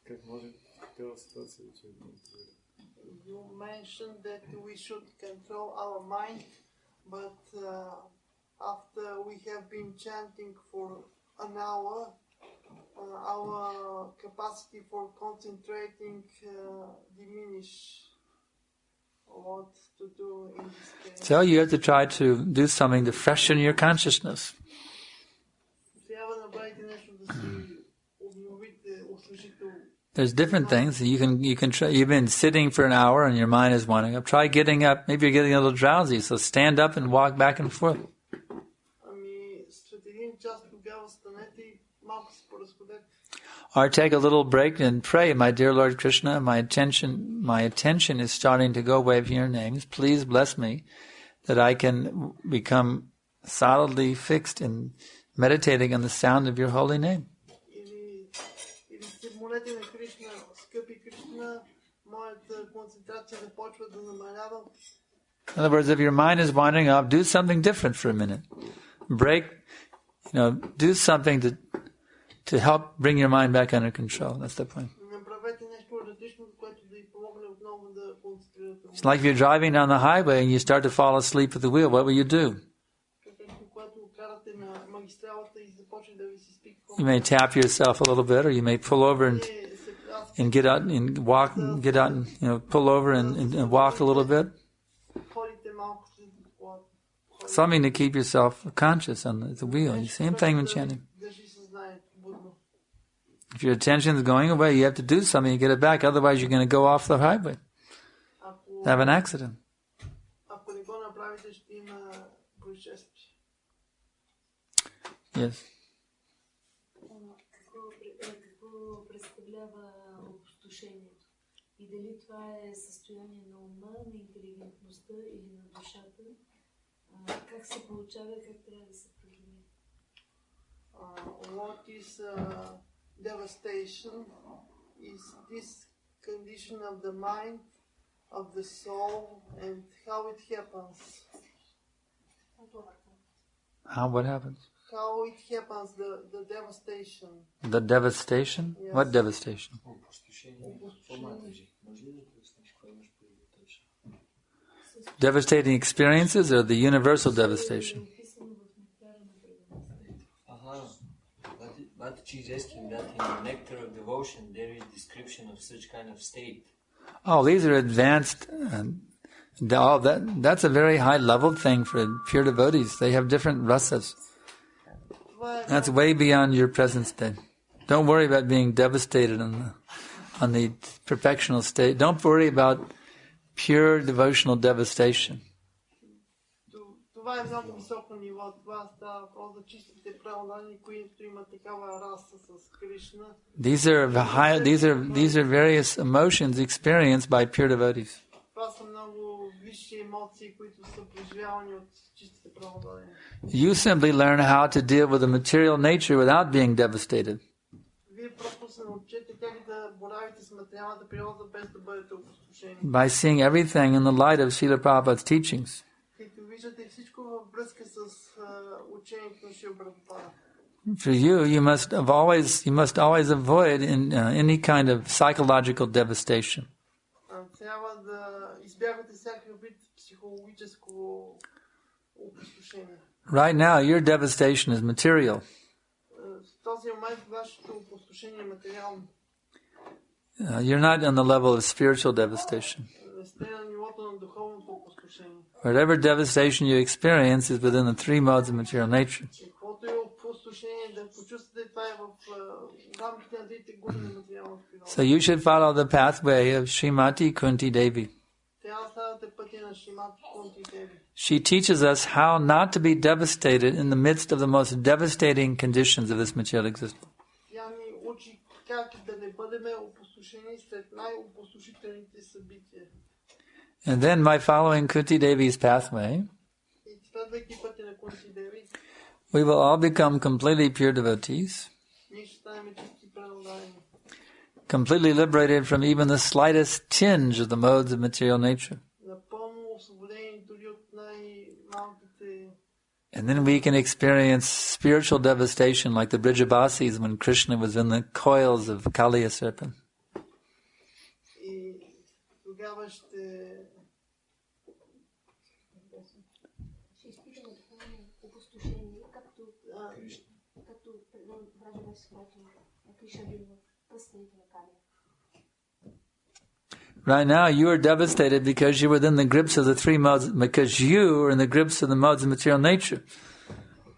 Как може такава ситуация да се контролира? You mentioned that we should control our mind, but after we have been chanting for an hour, our capacity for concentrating diminish. What to do in this case? So you have to try to do something to freshen your consciousness. Трябва да направите нещо да си обновите, освежите. There's different things. You can try. You've been sitting for an hour and your mind is wandering up. Try getting up. Maybe you're getting a little drowsy, so stand up and walk back and forth. Ами след един час тогава станете и малко се поразходете. Or take a little break and pray, my dear Lord Krishna, my attention is starting to go away from your names. Please bless me that I can become solidly fixed in meditating on the sound of your holy name. Или се молете на Кришна, скъпи Кришна, моята концентрация започва да намалява. In other words, if your mind is wandering off, do something different for a minute. Break, do something to help bring your mind back under control. That's the point. Направете нещо различно, което да ви помогне отново да концентрирате. It's like if you're driving down the highway and you start to fall asleep at the wheel. What will you do? Когато карате на магистралата и започне да ви се спи. You may tap yourself a little bit, or you may pull over and get out and walk, get out and pull over and walk a little bit. Something to keep yourself conscious on the wheel. Same thing when chanting. If your attention is going away, you have to do something to get it back. Otherwise, you're going to go off the highway, have an accident. Yes. Какво представлява опустошението? И дали това е състояние на ума, на интелигентността или на душата? Как се получава и как трябва да се преодолее? What is devastation? Is this condition of the mind, of the soul, and how it happens? What happens? How it happens, the devastation. The devastation? Yes. What devastation? Devastating experiences or the universal devastation? But she's asking that in the Nectar of Devotion there is description of such kind of state. Oh, these are advanced. That's a very high level thing for pure devotees. They have different rasas. That's way beyond your present state. Don't worry about being devastated on the perfectional state. Don't worry about pure devotional devastation. Това е много високо ниво. Това става въпрос за чистите преодани, които имат такава раса с Кришна. These are various emotions experienced by pure devotees. Това са много висши емоции, които са преживявани от чистите православия. You simply learn how to deal with the material nature without being devastated. Вие просто се научете как да боравите с материалната природа без да бъдете опустошени. By seeing everything in the light of Srila Prabhupada's teachings. Като виждате всичко във връзка с учението на Шрила Прабхупада. For you, you must always avoid any kind of psychological devastation. Трябва да избягвате всякакъв вид психологическо опустошение. Right now, your devastation is material. В този момент вашето опустошение е материално. You're not on the level of spiritual devastation. Не сте на нивото на духовното опустошение. Whatever devastation you experience is within the three modes of material nature. Каквото е опустошение да почувствате, това е в рамките на трите гуни на материалната природа. So you should follow the pathway of Srimati Kunti Devi. Трябва да следвате пътя на Шримати Кунти Деви. She teaches us how not to be devastated in the midst of the most devastating conditions of this material existence. Тя ни учи как да не бъдем опустошени след най-опустошителните събития. And then by following Kunti Devi's pathway, И следвайки пътя на Кунти Деви, we will all become completely pure devotees, ние ще станем чисти преданни, completely liberated from even the slightest tinge of the modes of material nature. напълно освободени дори от най-малките. And then we can experience spiritual devastation like the Brijabasis when Krishna was in the coils of Kaliya serpent. И тогава ще изпитаме духовно опустошение, както Вража с който Кришна бил в пръстените на Калия. Right now, you are devastated because you're within the grips of the three modes, because you are in the grips of the modes of material nature.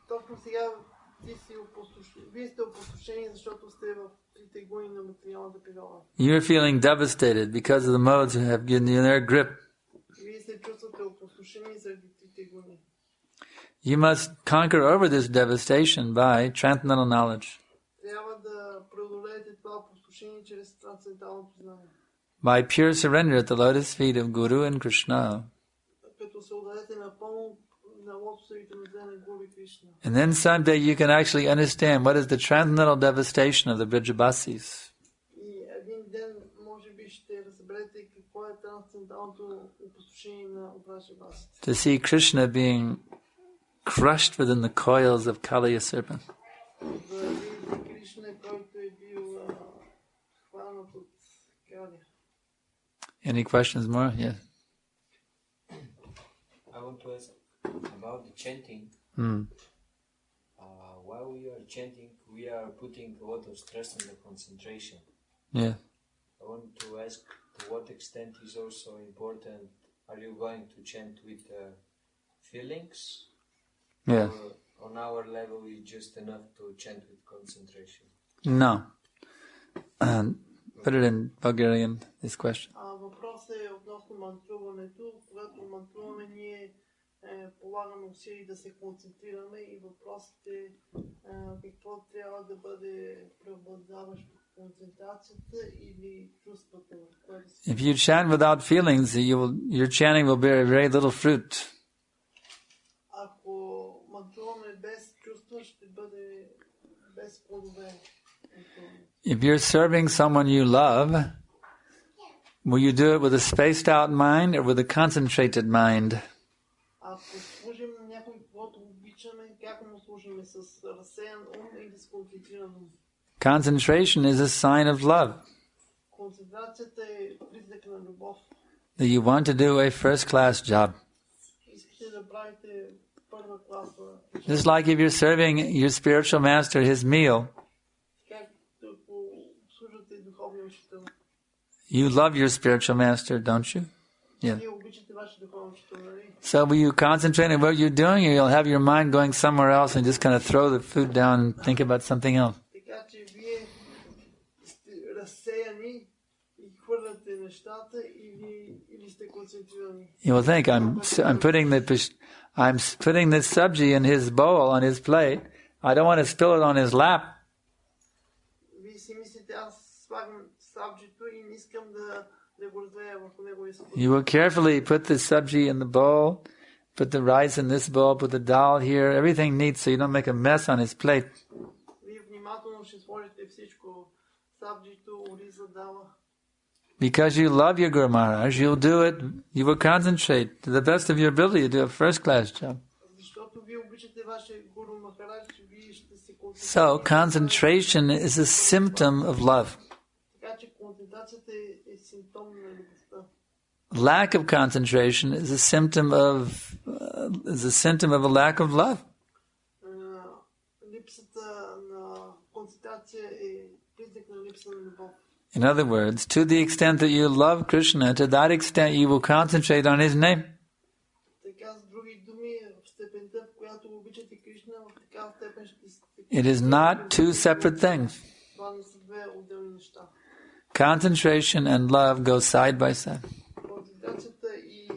точно сега вие сте опустошени, защото сте в трите гуни на материалната природа. You're feeling devastated because of the modes that have given you their grip. Вие се чувствате опустошени заради трите гуни. You must conquer over this devastation by transcendental knowledge, Трябва да преодолеете това опустошение чрез трансценденталното знание. by pure surrender at the lotus feet of Guru and Krishna. Като се отдадете напълно на лотосовите нозе на Гуру и Кришна. And then someday you can actually understand what is the transcendental devastation of the Brijabasis. И един ден, може би, ще разберете какво е трансценденталното опустошение на Вражабасите. To see Krishna being crushed within the coils of Kaliya serpent. Да видите Кришна, който е бил хванат от Калия. Any questions more? Yes. I want to ask about the chanting. While we are chanting, we are putting a lot of stress on the concentration. Yeah. I want to ask to what extent is also important. Are you going to chant with feelings? Yeah. Or on our level is just enough to chant with concentration? No. Put it in Bulgarian, this question. Въпросът е относно мантруването. Когато мантруваме, ние полагаме усилия да се концентрираме и въпросът е какво трябва да бъде преобладаващо, концентрацията или чувствата, в което си. If you chant without feelings, your chanting will bear very little fruit. Ако мантруваме без чувства, ще бъде без плодове. If you're serving someone you love, will you do it with a spaced out mind or with a concentrated mind? Ако служим на някой, когото обичаме, как му служим, с разсеян ум или с концентриран ум? Concentration is a sign of love. Концентрацията е признак на любов. That you want to do a first-class job. Искате да правите първа класа. Just like if you're serving your spiritual master his meal, you love your spiritual master, don't you? Yeah. So will you concentrate on what you're doing, or you'll have your mind going somewhere else and just kind of throw the food down and think about something else? You will think I'm putting this sabji in his bowl on his plate. I don't want to spill it on his lap. да го разлее върху неговия съпруг. You will carefully put the sabji in the bowl, put the rice in this bowl, put the dal here, everything neat so you don't make a mess on his plate. Вие внимателно ще сложите всичко, сабджито, ориза, дала. Because you love your Guru Maharaj, you'll do it, you will concentrate to the best of your ability, you do a first-class job. Защото вие обичате вашия Гуру Махарадж, вие ще се концентрирате. So, concentration is a symptom of love. Така че концентрацията е симптом на любовта. Lack of concentration is a symptom of a lack of love. Липсата на концентрация е признак на липса на любов. In other words, to the extent that you love Krishna, to that extent you will concentrate on his name. Така, с други думи, в степента, в която обичате Кришна, в такава степен ще се... It is not two separate things. Това не са две отделни неща. Concentration and love go side by side. Концентрацията и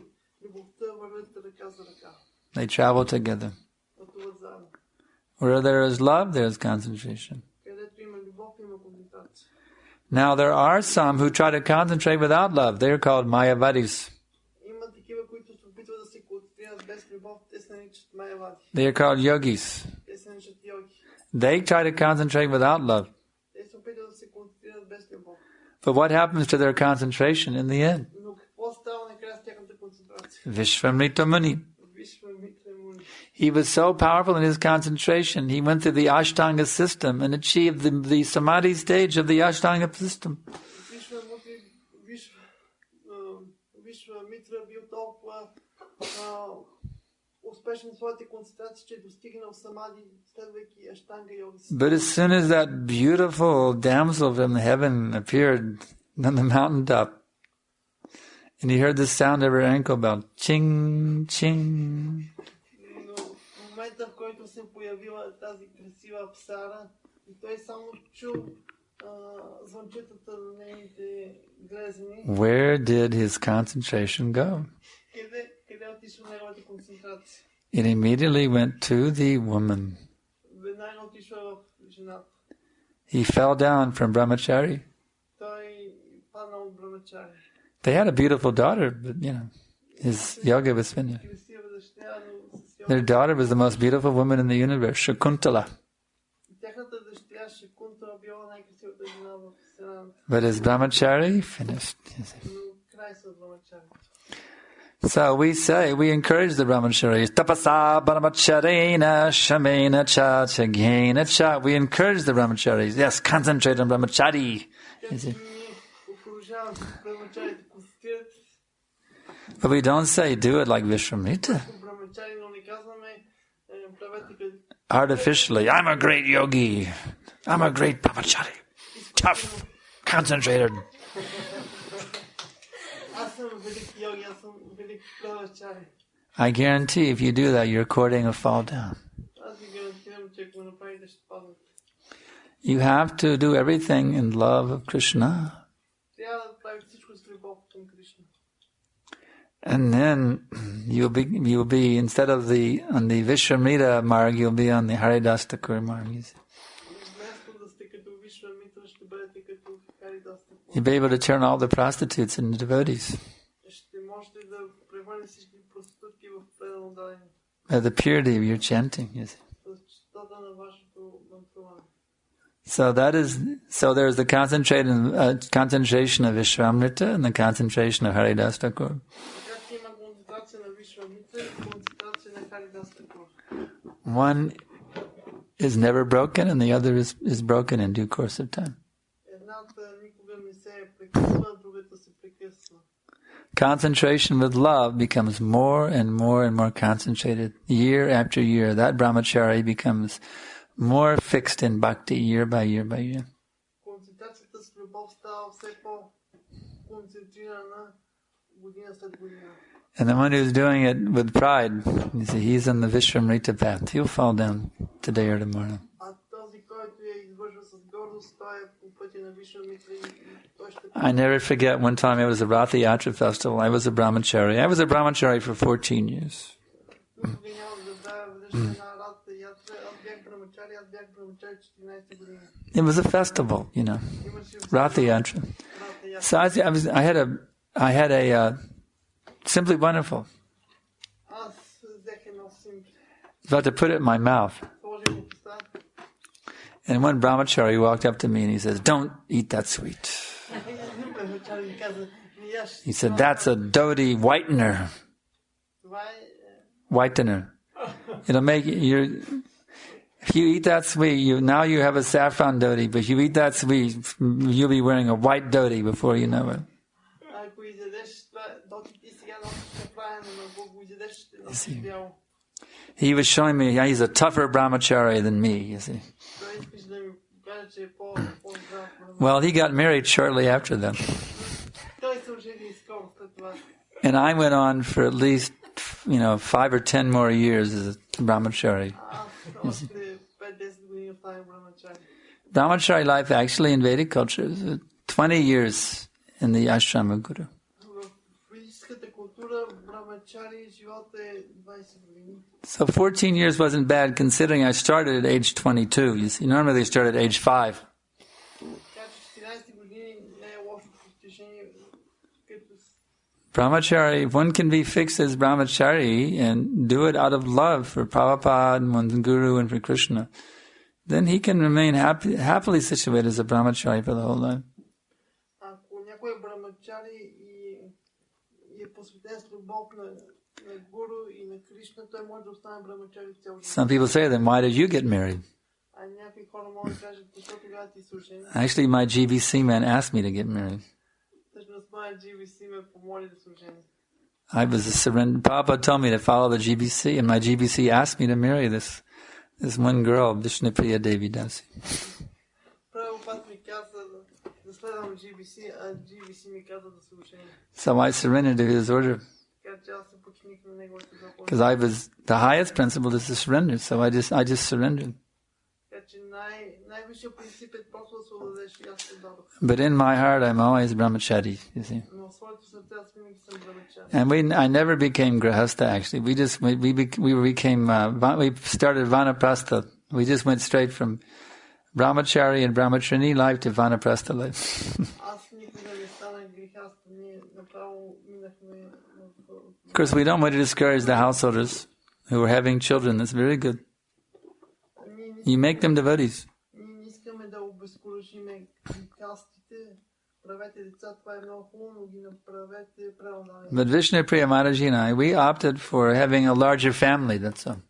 любовта вървят ръка за ръка. They travel together. Пътуват заедно. Where there is love, there is concentration. Където има любов, има концентрация. Now there are some who try to concentrate without love. They are called Mayavadis. Има такива, които се опитват да се концентрират без любов. Те се наричат майавади. They are called yogis. Те се наричат йоги. They try to concentrate without love. Те се опитват да се концентрират без любов. But what happens to their concentration in the end? Но какво става накрая с тяхната концентрация? Vishvamrita Muni. Вишвамитра Муни. He was so powerful in his concentration, he went through the Ashtanga system and achieved the samadhi stage of the Ashtanga system. Вишвамитра бил толкова успешен в своите концентрации, че е достигнал самади, следвайки Аштанга йога. But as soon as that beautiful damsel from heaven appeared on the mountaintop, and he heard the sound of her ankle bell, ching, ching. Но в момента, в който се появила тази красива псара, и той само чул звънчетата на нейните глезени. Where did his concentration go? Къде отишла неговата концентрация? It immediately went to the woman. Веднага отишла в жената. He fell down from brahmachari. Той падна от брамачари. They had a beautiful daughter, but his yoga was finished. Красива дъщеря, но с йога. Their daughter was the most beautiful woman in the universe, Shakuntala. Тяхната дъщеря Шакунтала била най-красивата жена в вселената. But his brahmachari finished. Но край с брамачарите. So we encourage the brahmacharis. Tapasa brahmacharina shamena cha chagena cha. We encourage the brahmacharis. Yes, concentrate on brahmachari. But we don't say do it like Vishwamrita. Artificially, I'm a great yogi. I'm a great brahmachari. Tough, concentrated. I guarantee if you do that, you're courting a fall down. You have to do everything in love of Krishna. And then you'll be instead of on the Vishwamrita marg, you'll be on the Haridas Thakur marg. You'll be able to turn all the prostitutes into devotees. By the purity of your chanting, you see. So there's the concentration of Vishwamrita and the concentration of Haridas Thakur. One is never broken and the other is broken in due course of time. Concentration with love becomes more and more and more concentrated. Year after year, that brahmachari becomes more fixed in bhakti year by year by year. And the one who's doing it with pride, you see, he's on the Vishwamrita path. He'll fall down today or tomorrow. I never forget one time it was a Ratha Yatra festival. I was a brahmachari. I was a brahmachari for 14 years. It was a festival, Ratha Yatra. So I had a simply wonderful. Аз взех едно симпли. About to put it in my mouth. Сложих го в уста. And one brahmachari walked up to me and he says, "Don't eat that sweet." Брахмачари ми каза, не яш. He said, "That's a dhoti whitener." Това е... Whitener. It'll make you. If you eat that sweet, now you have a saffron dhoti. But if you eat that sweet, you'll be wearing a white dhoti before you know it. Ако изядеш това, доти ти сега носиш направено, но ако го изядеш, ще носиш бяло. He was showing me he's a tougher brahmachari than me, you see. Той искаш да ми каже, че е по-здрав. Well, he got married shortly after that. Той се ожени скоро след това. And I went on for at least, 5 or 10 more years as a brahmachari. Аз още 5-10 години оставих брахмачари. Brahmachari life actually in Vedic culture is 20 years in the ashram of Guru. В ведическата култура брахмачари живота е 20 години. So 14 years wasn't bad considering I started at age 22. You see, normally they start at age 5. Така че 14 години не е лошо постижение. Brahmachari, one can be fixed as brahmachari and do it out of love for Prabhupada and one's Guru and for Krishna. Then he can remain happily situated as a brahmachari for the whole life. Ако някой е брахмачари и е посветен с любов на Гуру и на Кришна, той може да остане брахмачари цял живот. Some people say, then why did you get married? А някои хора могат да кажат, защо тогава ти се ожени? Actually, my GBC man asked me to get married. Всъщност моят GBC ме помоли да се ожени. I was a surrender. Papa told me to follow the GBC, and my GBC asked me to marry this one girl, Vishnupriya Devi Dasi. Прабхупад ми каза да следвам GBC, а GBC ми каза да се ожени. So I surrendered to his order. Така че аз се подчиних на неговите заповеди. Because I was the highest principle is to surrender, so I just surrendered. Така че най-висшият принцип е просто да се отдадеш и аз се дадох. But in my heart, I'm always brahmachari, you see. Но в своето сърце аз винаги съм брахмачари. And I never became grahastha. Actually, we started vanaprastha. We just went straight from brahmachari and brahmacharini life to vanaprastha life. Аз никога не станах грехаста. Ние направо минахме. Of course, we don't want to discourage the householders who are having children. That's very good. You make them devotees. Ние не искаме да обезкуражиме кастите. Правете деца, това е много хубаво, но ги направете правилно. But Vishnupriya Mataji and I, we opted for having a larger family, that's all.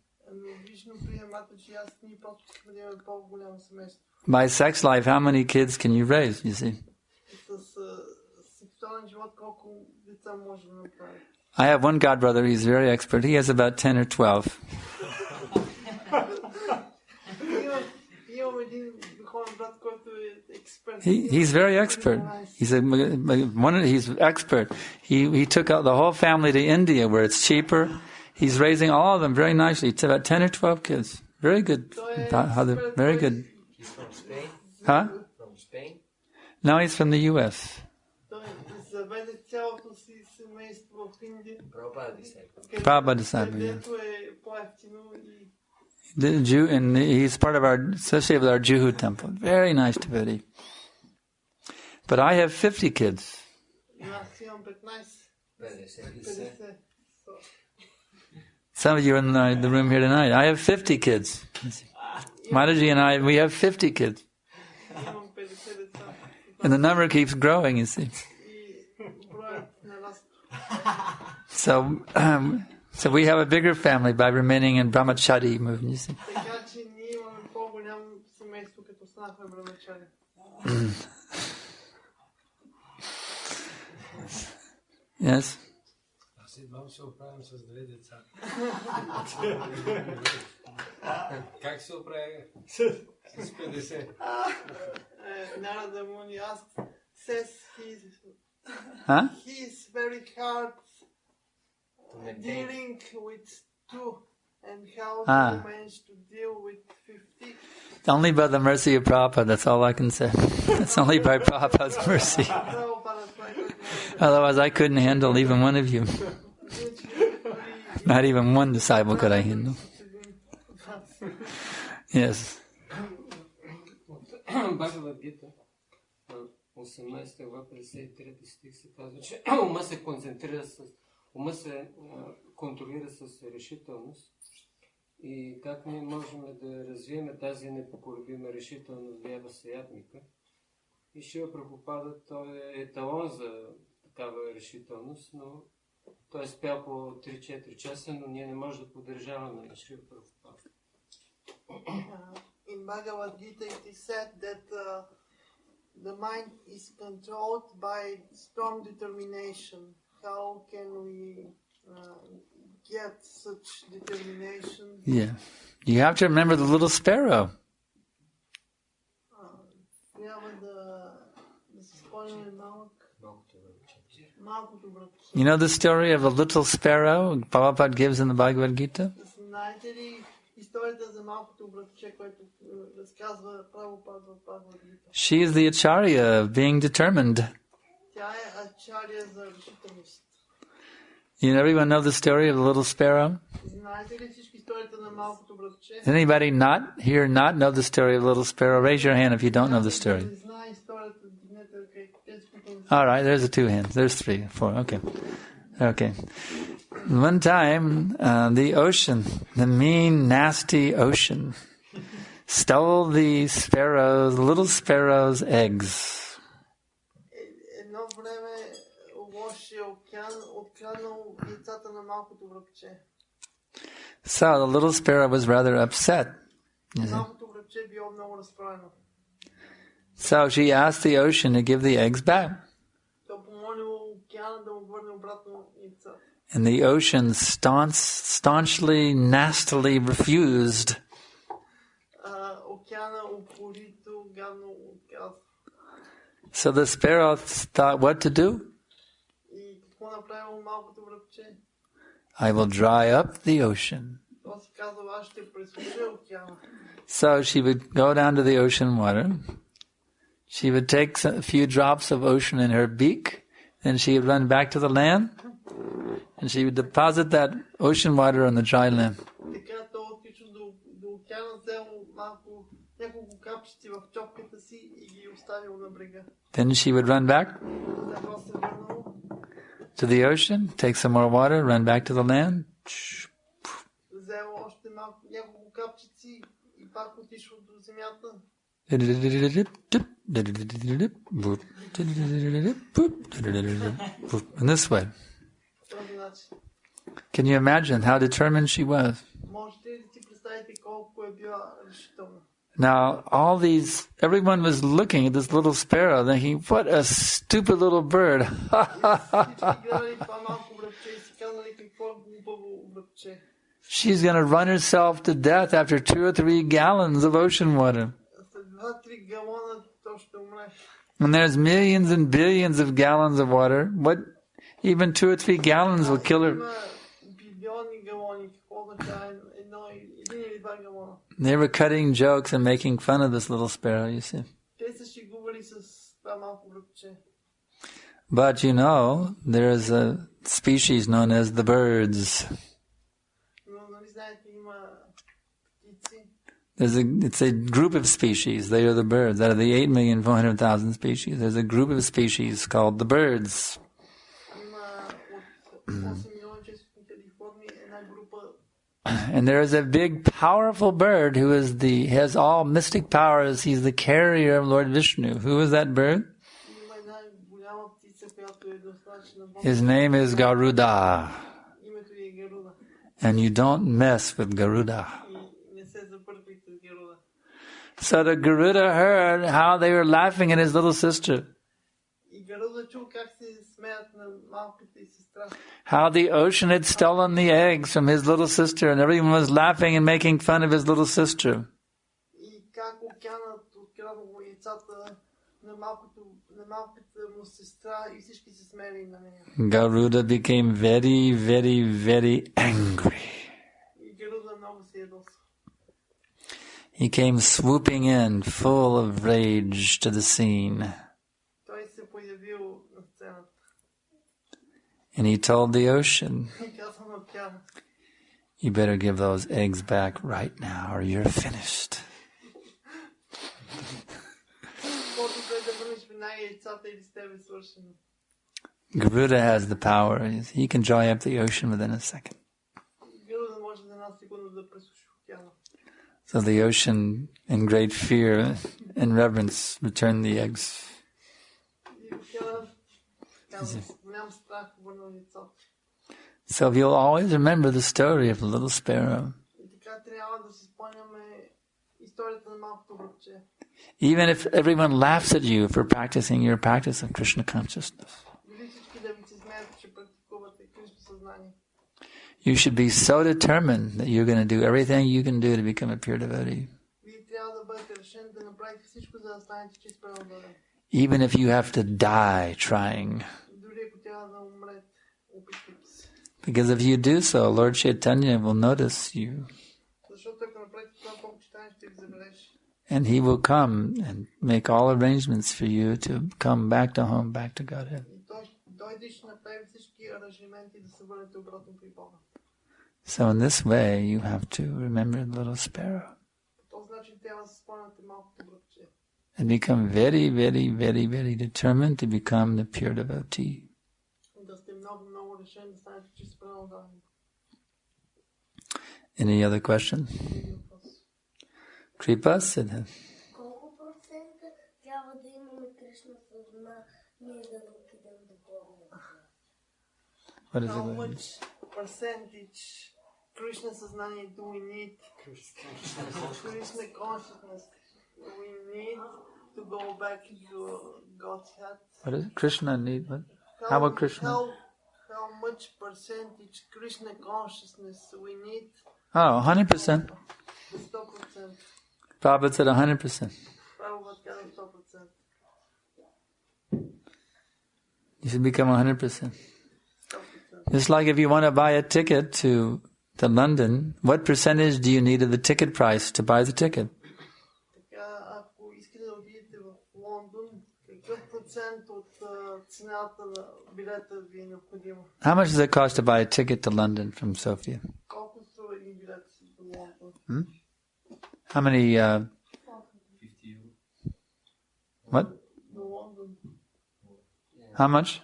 By sex life, how many kids can you raise, you see? I have one godbrother, he's very expert. He has about 10 or 12. He's very expert. He's expert. He took out the whole family to India where it's cheaper. He's raising all of them very nicely. It's about 10 or 12 kids. Very good. Very good. He's from Spain? Huh? From Spain? No, he's from the U.S. Prabhupada disciple, yeah. The Jew, and he's part of associated with our Juhu temple. Very nice devotee. But I have 50 kids. Some of you are in the room here tonight. I have 50 kids. Mataji and I, we have 50 kids. And the number keeps growing, you see. So we have a bigger family by remaining in brahmachari movement, you see. Yes? Как се оправя с 50? Narada Muni asked, says he's very hard dealing with 2, and how do you manage to deal with 50? Only by the mercy of Prabhupada, that's all I can say. It's only by Prabhupada's mercy. Otherwise I couldn't handle even one of you. Not even one disciple could I handle. Yes. Bhagavad Gita, 18 глава, 53 стих се казва, че ума се концентрира ума се контролира с решителност. И как ние можем да развием тази непоколебима решителност в Сеятника. И Шрила Прабхупада, той е еталон за такава решителност, но той е спял по 3-4 часа, но ние не можем да поддържаваме на Шрила Прабхупада. In Bhagavad Gita it is said that the mind is controlled by strong determination. How can we get such determination? Yeah. You have to remember the little sparrow. You know the story of a little sparrow Prabhupada gives in the Bhagavad Gita? She is the acharya of being determined. You know, everyone know the story of the little sparrow? Does anybody not know the story of the little sparrow? Raise your hand if you don't know the story. All right, there's the 2 hands. There's 3, 4. Okay. One time, the ocean, the mean, nasty ocean, stole the little sparrow's eggs. So the little sparrow was rather upset. So she asked the ocean to give the eggs back. And the ocean staunchly, nastily refused. So the sparrow thought what to do? I will dry up the ocean. So she would go down to the ocean water. She would take a few drops of ocean in her beak, then she would run back to the land, and she would deposit that ocean water on the dry land. Then she would run back to the ocean, take some more water, run back to the land. In this way. Can you imagine how determined she was? Now, everyone was looking at this little sparrow, thinking, what a stupid little bird. She's going to run herself to death after 2 or 3 gallons of ocean water. And there's millions and billions of gallons of water. Even 2 or 3 gallons will kill her. They were cutting jokes and making fun of this little sparrow, you see. But you know, there is a species known as the birds. It's a group of species. They are the birds. Out of the 8,400,000 species, there's a group of species called the birds. And there is a big, powerful bird who has all mystic powers. He's the carrier of Lord Vishnu. Who is that bird? His name is Garuda. And you don't mess with Garuda. So the Garuda heard how they were laughing at his little sister. How the ocean had stolen the eggs from his little sister, and everyone was laughing and making fun of his little sister. Garuda became very, very, very angry. He came swooping in, full of rage, to the scene. And he told the ocean, you better give those eggs back right now or you're finished. Garuda has the power. He can dry up the ocean within a second. So the ocean, in great fear and reverence, returned the eggs. So you'll always remember the story of the little sparrow. Even if everyone laughs at you for practicing your practice of Krishna consciousness, you should be so determined that you're going to do everything you can do to become a pure devotee. Even if you have to die trying. Because if you do so, Lord Chaitanya will notice you. And he will come and make all arrangements for you to come back to home, back to Godhead. So in this way, you have to remember the little sparrow. And become very, very, very, very determined to become the pure devotee. Any other questions? Kripa Siddha. What is it? How much percentage Krishna Saznani do we need? Krishna consciousness do we need to go back into God's head? What is it? Krishna need what? How about Krishna? How much percentage Krishna consciousness we need? Oh, 100%. 100%. Prabhupada said 100%. Prabhupada 100%. You should become 100%. Just like if you want to buy a ticket to London, what percentage do you need of the ticket price to buy the ticket? How much does it cost to buy a ticket to London from Sofia? How many? 50 euros. What? How much?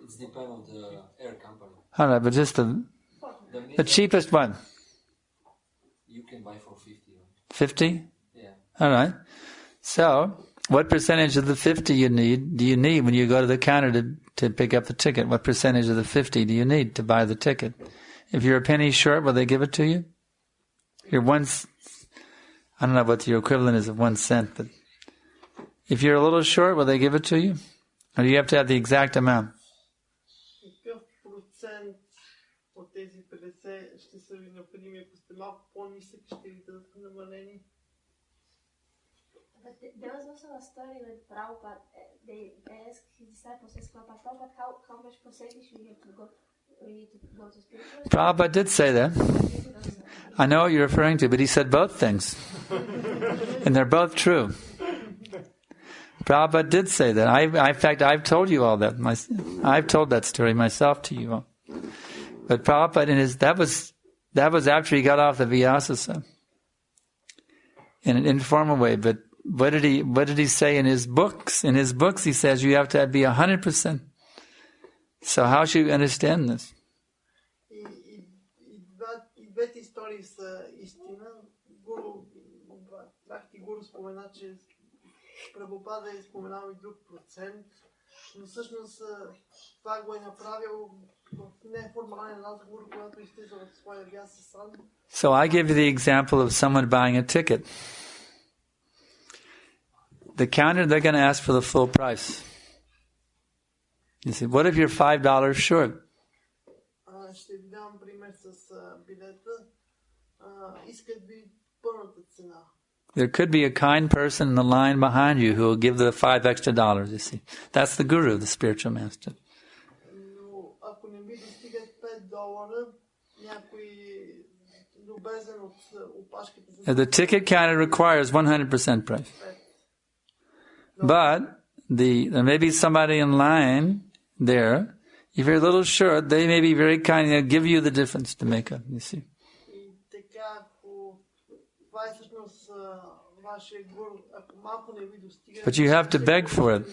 It's depend on the air company. All right, but just the cheapest one. You can buy for 50. 50? Yeah. All right. So, what percentage of the 50 do you need when you go to the counter to pick up the ticket? What percentage of the 50 do you need to buy the ticket? If you're a penny short, will they give it to you? You're I don't know what your equivalent is of 1 cent, but if you're a little short, will they give it to you? Or do you have to have the exact amount? But there was also a story with Prabhupada. They asked his disciples, Prabhupada, how much percentage we need to go to spiritual? Prabhupada did say that. I know what you're referring to, but he said both things. And they're both true. Prabhupada did say that. In fact, I've told you all that. I've told that story myself to you all. But Prabhupada, that was after he got off the Vyasa in an informal way. But what did he say in his books? In his books, he says you have to be 100%. So how should you understand this? Двете истории са истина. Гуру спомена, че Прабхупада е споменал и друг процент, но всъщност това го е направил в неформален разговор, когато изтеза от своя Vyasa сан. So I give you the example of someone buying a ticket. The counter, they're going to ask for the full price. You see, what if you're $5 short? Ще ви дам пример с билета. Искат ви пълната цена. There could be a kind person in the line behind you who will give the $5 extra, you see. That's the guru, the spiritual master. Но ако не ви достигат $5, някой любезен от опашката. The ticket counter requires 100% price. But there may be somebody in line there. If you're a little short, they may be very kind. They'll give you the difference to make up, you see. всъщност вашия гуру, ако малко не ви достига, But you have to beg for it.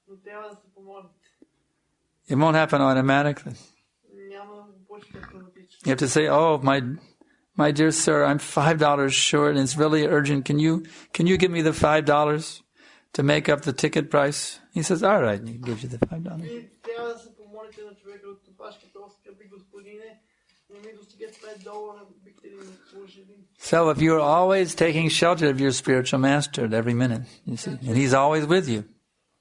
но трябва да се помолите. It won't happen automatically. Няма да го почне автоматично. You have to say, "Oh, my dear sir, I'm $5 short, and it's really urgent. Can you give me the $5 to make up the ticket price?" He says, "All right," and he gives you the $5. Вие трябва да се помолите на човека от опашката, скъпи господине, не ми достигат $5, бихте ли ме служили? So if you're always taking shelter of your spiritual master at every minute, you see, and he's always with you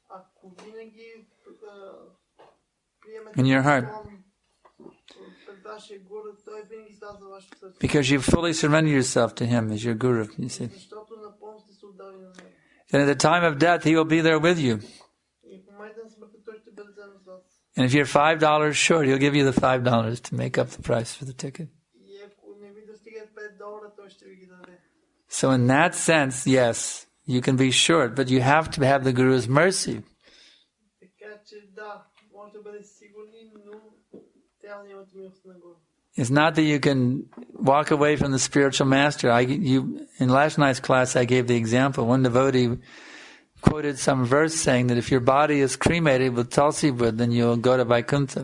Ако винаги приемете in your heart, пред вашия гуру, той винаги става за вашето сърце. because you fully surrender yourself to him as your guru, you see. Защото напълно сте се отдали на него. Then at the time of death, he will be there with you. И в момента на смъртта той ще бъде заедно с вас. And if you're $5 short, he'll give you the $5 to make up the price for the ticket. И ако не ви достигат $5, той ще ви ги даде. So in that sense, yes, you can be short, but you have to have the Guru's mercy. Така че да, може да бъдете сигурни, но трябва да имате милост на гуру. It's not that you can walk away from the spiritual master. In last night's class, I gave the example. One devotee quoted some verse saying that if your body is cremated with tulsi wood, then you'll go to Vaikuntha.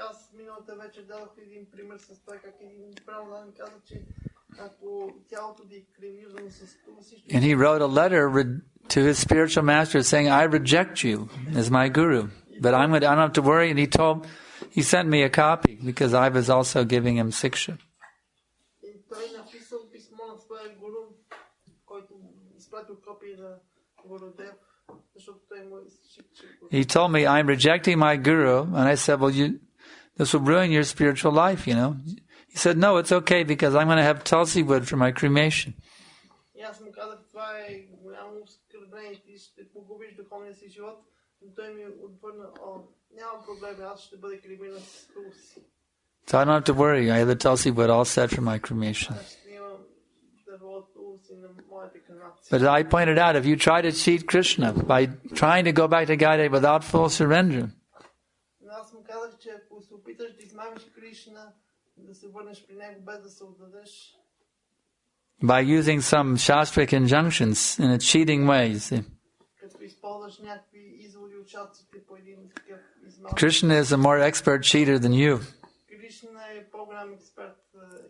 Аз миналата вечер дадох един пример с това, как един православен каза, че ако тялото ви е кремирано с tulsi, And he wrote a letter to his spiritual master saying, "I reject you as my guru, but I don't have to worry." And he sent me a copy because I was also giving him siksha. и той написал писмо на своя гуру, който изпратил копия на Гурудев, защото той му е шикче. He told me, "I'm rejecting my guru." And I said, "Well, this will ruin your spiritual life, you know." He said, "No, it's okay because I'm going to have tulsi wood for my cremation." И аз му казах, това е голямо оскърбление, ти ще погубиш духовния си живот, но той ми отвърна, няма проблем, аз ще бъда кремиран с tulsi. So I don't have to worry. I have the tulsi wood all set for my cremation. Аз ще имам дърво от tulsi на моята кремация. But I pointed out, if you try to cheat Krishna by trying to go back to Gaya without full surrender, Но аз му казах, че ако се опиташ да измамиш Кришна, да се върнеш при него без да се отдадеш, by using some shastric injunctions in a cheating way, you see, като използваш някакви изводи от шастрите по един такъв измам. Krishna is a more expert cheater than you. Кришна е по-голям експерт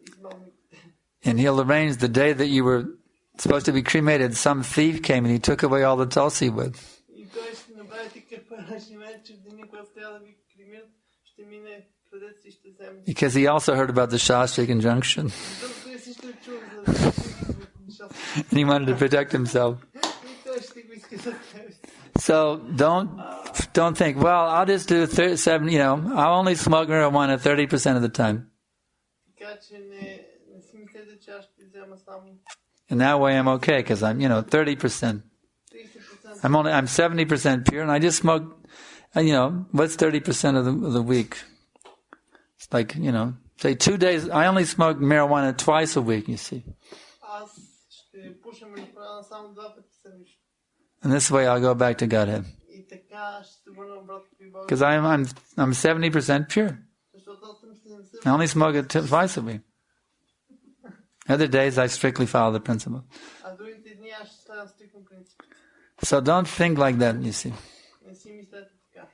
измамник. And he'll arrange the day that you were supposed to be cremated, some thief came and he took away all the tulsi wood. И той ще направи такъв аранжимент, че в деня, когато трябва да ви кремират, ще мине крадец и ще вземе. Because he also heard about the shastric injunction. Защото той също е чул за шастрите. And he wanted to protect himself. И той ще го иска за тебе. So don't think, well, I'll just do 7, I'll only smoke marijuana 30% of the time. Така че не си мислете, че аз ще взема само And that way I'm okay because I'm, 30%. 30%. I'm 70% pure and I just smoke, what's 30% of the week? It's like, say 2 days, I only smoke marijuana twice a week, you see. Аз ще пушам marijuana само 2 пъти седмично. And this way I'll go back to Godhead. И така ще се върна обратно при Бога. Because I'm 70% pure. Защото аз съм 70%. I only smoke it twice a week. Other days I strictly follow the principle. А другите дни аз ще следвам стрикно принципите. So don't think like that, you see. Не си мислете така.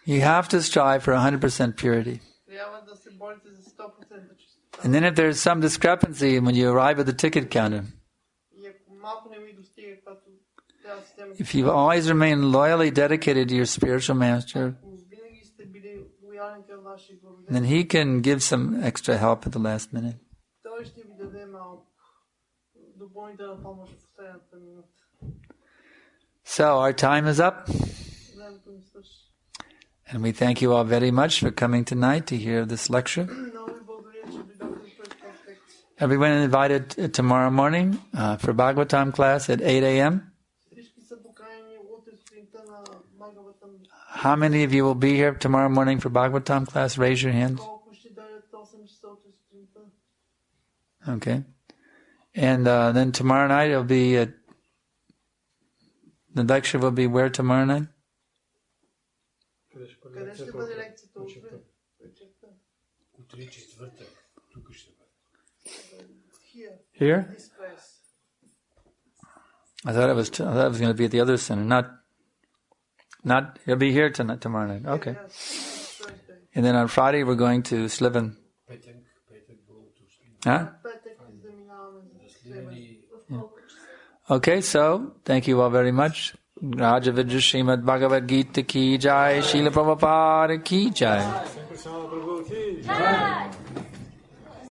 You have to strive for 100% purity. Трябва да се борите за 100% чистота. And then if there's some discrepancy when you arrive at the ticket counter, И ако малко не ми достига, когато трябва да се вземе, if you always remain loyally dedicated to your spiritual master, ако винаги сте били лоялни към вашия Гурудев, then he can give some extra help at the last minute. той ще ви даде малко допълнителна помощ в последната минута. So our time is up, Времето ми свърши. and we thank you all very much for coming tonight to hear this lecture. Много ви благодаря, че дойдохте да чуете тази лекция. Everyone invited tomorrow morning for Bhagavatam class at 8 a.m. Всички са поканени утре сутринта на Бхагаватам. How many of you will be here tomorrow morning for Bhagavatam class? Raise your hands. Колко ще дойдат 8 часа утре сутринта? Okay. And then tomorrow night it'll be the lecture will be where tomorrow night? Къде ще бъде лекцията утре? Вечерта. Утре четвъртък. Тук ще бъде. Here? This place. I thought it was going to be at the other center. Not. You'll be here tonight, tomorrow night. Okay. Yes, Thursday. And then on Friday we're going to Sliven. Huh? Okay, so thank you all very much. Raja Vidya Srimad Bhagavad Gita ki jai, Srila Prabhupada ki jai.